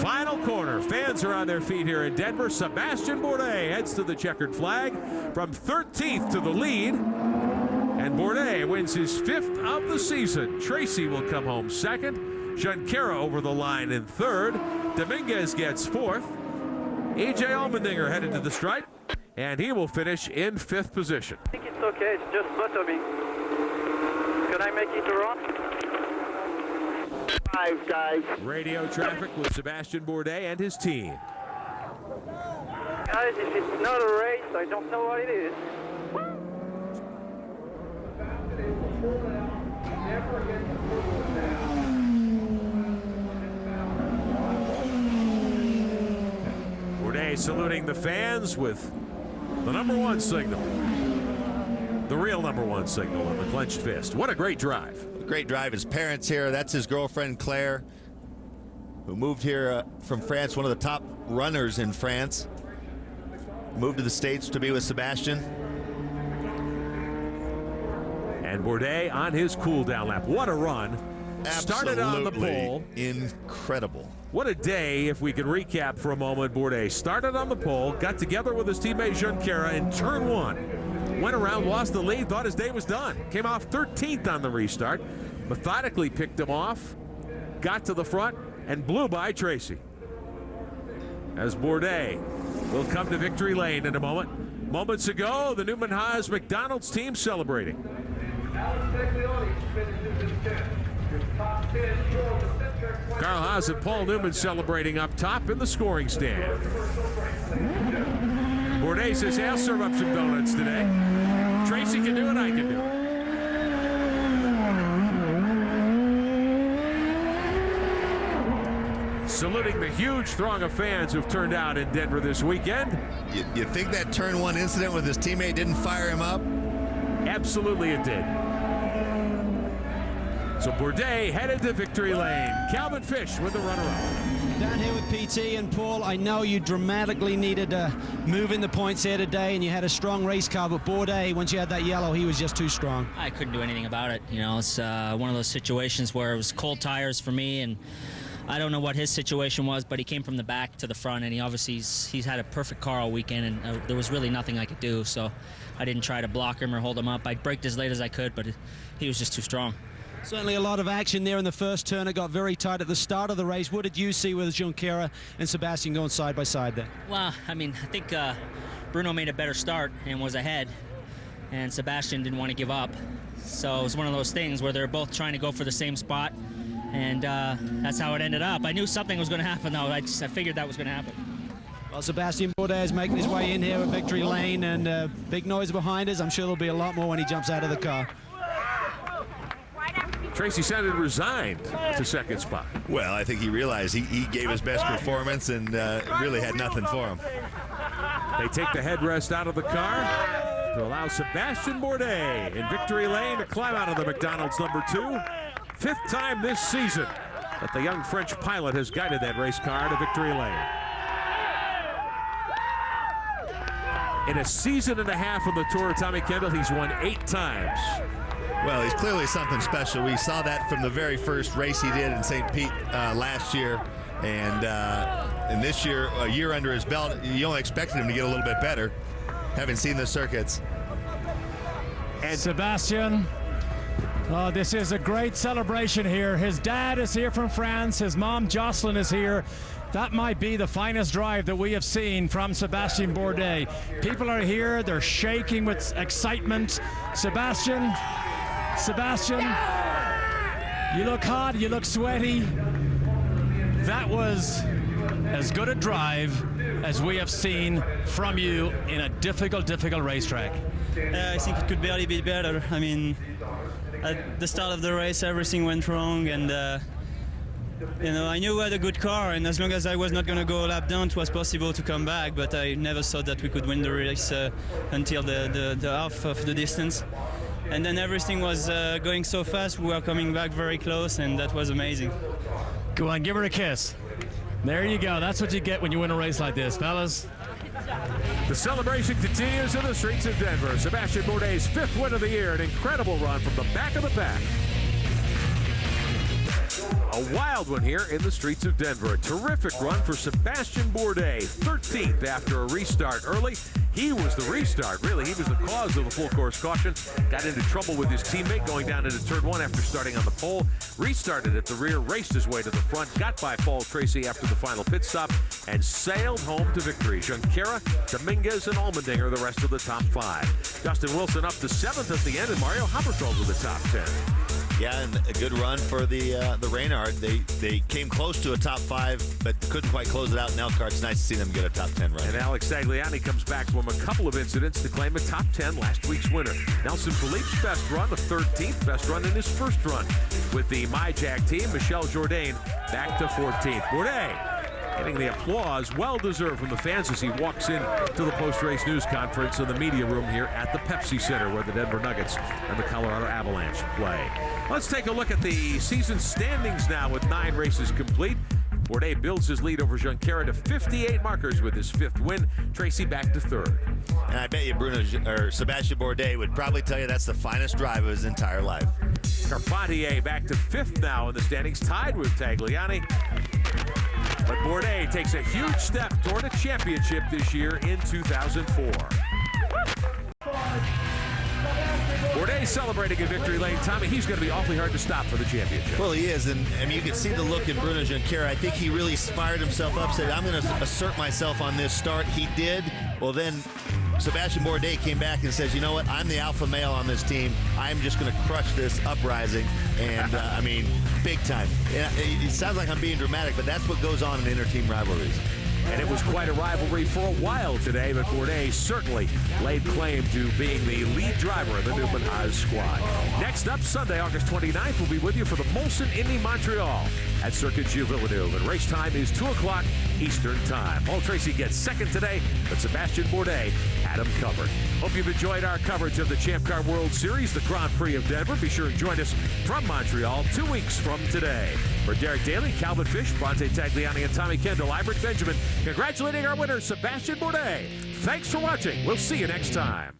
Final corner. Fans are on their feet here in Denver. Sebastian Bourdais heads to the checkered flag from 13th to the lead. And Bourdais wins his 5th of the season. Tracy will come home 2nd. Junqueira over the line in 3rd. Dominguez gets 4th. A.J. Allmendinger headed to the stripe, and he will finish in 5th position. I think it's okay. It's just bottoming. Can I make it run? 5, guys. Radio traffic with Sebastian Bourdais and his team. Guys, if it's not a race, I don't know what it is. Bourdais saluting the fans with the #1 signal. The real #1 signal in the clenched fist. What a great drive. A great drive. His parents here. That's his girlfriend, Claire, who moved here from France, one of the top runners in France. Moved to the States to be with Sebastian. And Bourdais on his cool-down lap. What a run. Started on the pole. Incredible. What a day, if we can recap for a moment. Bourdais started on the pole, got together with his teammate Junqueira in turn 1. Went around, lost the lead, thought his day was done. Came off 13th on the restart. Methodically picked him off, got to the front, and blew by Tracy. As Bourdais will come to victory lane in a moment. Moments ago, the Newman Haas McDonald's team celebrating. Carl Haas and Paul Newman celebrating up top in the scoring stand. Bourdais says, hey, I'll serve up some donuts today. Tracy can do it, I can do it. Saluting the huge throng of fans who've turned out in Denver this weekend. You think that turn 1 incident with his teammate didn't fire him up? Absolutely it did. So Bourdais headed to victory lane. Calvin Fish with the runner-up. Down here with PT and Paul, I know you dramatically needed to move in the points here today, and you had a strong race car, but Bourdais, once you had that yellow, he was just too strong. I couldn't do anything about it. You know, it's one of those situations where it was cold tires for me, and I don't know what his situation was, but he came from the back to the front, and he obviously he's had a perfect car all weekend, and there was really nothing I could do, so I didn't try to block him or hold him up. I braked as late as I could, but he was just too strong. Certainly a lot of action there in the first turn. It got very tight at the start of the race. What did you see with Junqueira and Sebastian going side by side there? Well, I mean, I think Bruno made a better start and was ahead, and Sebastian didn't want to give up. So it was one of those things where they're both trying to go for the same spot, and that's how it ended up. I knew something was going to happen, though. I figured that was going to happen. Well, Sebastian Bourdais is making his way in here with victory lane, and big noise behind us. I'm sure there'll be a lot more when he jumps out of the car. Tracy Sennett resigned to second spot. Well, I think he realized he gave his best performance and really had nothing for him. They take the headrest out of the car to allow Sebastian Bourdais in victory lane to climb out of the McDonald's #2. 5th time this season that the young French pilot has guided that race car to victory lane. In a season and a half on the Tour, Tommy Kendall, he's won 8 times. Well, he's clearly something special. We saw that from the very first race he did in St. Pete last year. And this year, a year under his belt, you only expected him to get a little bit better, having seen the circuits. And Sebastian, this is a great celebration here. His dad is here from France. His mom, Jocelyn, is here. That might be the finest drive that we have seen from Sébastien Bourdais. People are here, they're shaking with excitement. Sébastien, you look hot, you look sweaty. That was as good a drive as we have seen from you in a difficult racetrack. I think it could barely be better. I mean, at the start of the race, everything went wrong, and you know, I knew we had a good car, and as long as I was not going to go a lap down, it was possible to come back, but I never thought that we could win the race until the half of the distance. And then everything was going so fast, we were coming back very close, and that was amazing. Go on, give her a kiss. There you go. That's what you get when you win a race like this, fellas. The celebration continues in the streets of Denver. Sébastien Bourdais' 5th win of the year, an incredible run from the back of the pack. A wild one here in the streets of Denver. A terrific run for Sébastien Bourdais, 13th after a restart early. He was the restart, really. He was the cause of the full course caution. Got into trouble with his teammate going down into turn 1 after starting on the pole. Restarted at the rear, raced his way to the front, got by Paul Tracy after the final pit stop, and sailed home to victory. Junqueira, Dominguez, and Allmendinger the rest of the top 5. Justin Wilson up to 7th at the end, and Mario Haberfeld with the top 10. Yeah, and a good run for the Reynard. They came close to a top 5, but couldn't quite close it out in Elkhart. It's nice to see them get a top 10 run. And Alex Tagliani comes back from a couple of incidents to claim a top 10 last week's winner. Nelson Philippe's best run, the 13th best run in his first run with the MyJack team. Michel Jourdain back to 14th. Bourdais getting the applause, well-deserved from the fans as he walks in to the post-race news conference in the media room here at the Pepsi Center where the Denver Nuggets and the Colorado Avalanche play. Let's take a look at the season standings now with 9 races complete. Bourdais builds his lead over Junqueira to 58 markers with his 5th win. Tracy back to 3rd. And I bet you Sébastien Bourdais would probably tell you that's the finest drive of his entire life. Carpentier back to 5th now in the standings, tied with Tagliani. But Bourdais takes a huge step toward a championship this year in 2004. Bourdais celebrating in victory lane. Tommy, he's going to be awfully hard to stop for the championship. Well, he is, and I mean, you can see the look in Bruno Junqueira. I think he really fired himself up, said, I'm going to assert myself on this start. He did. Well, then Sébastien Bourdais came back and says, you know what, I'm the alpha male on this team. I'm just going to crush this uprising. And, I mean, big time. It sounds like I'm being dramatic, but that's what goes on in inter-team rivalries. And it was quite a rivalry for a while today, but Bourdais certainly laid claim to being the lead driver of the Newman Haas squad. Next up, Sunday, August 29th, we'll be with you for the Molson Indy Montreal at Circuit Gilles Villeneuve. And race time is 2 o'clock Eastern Time. Paul Tracy gets 2nd today, but Sébastien Bourdais had him covered. Hope you've enjoyed our coverage of the Champ Car World Series, the Grand Prix of Denver. Be sure and join us from Montreal 2 weeks from today. For Derek Daly, Calvin Fish, Bronte Tagliani, and Tommy Kendall, I'm Rick Benjamin, congratulating our winner, Sébastien Bourdais. Thanks for watching. We'll see you next time.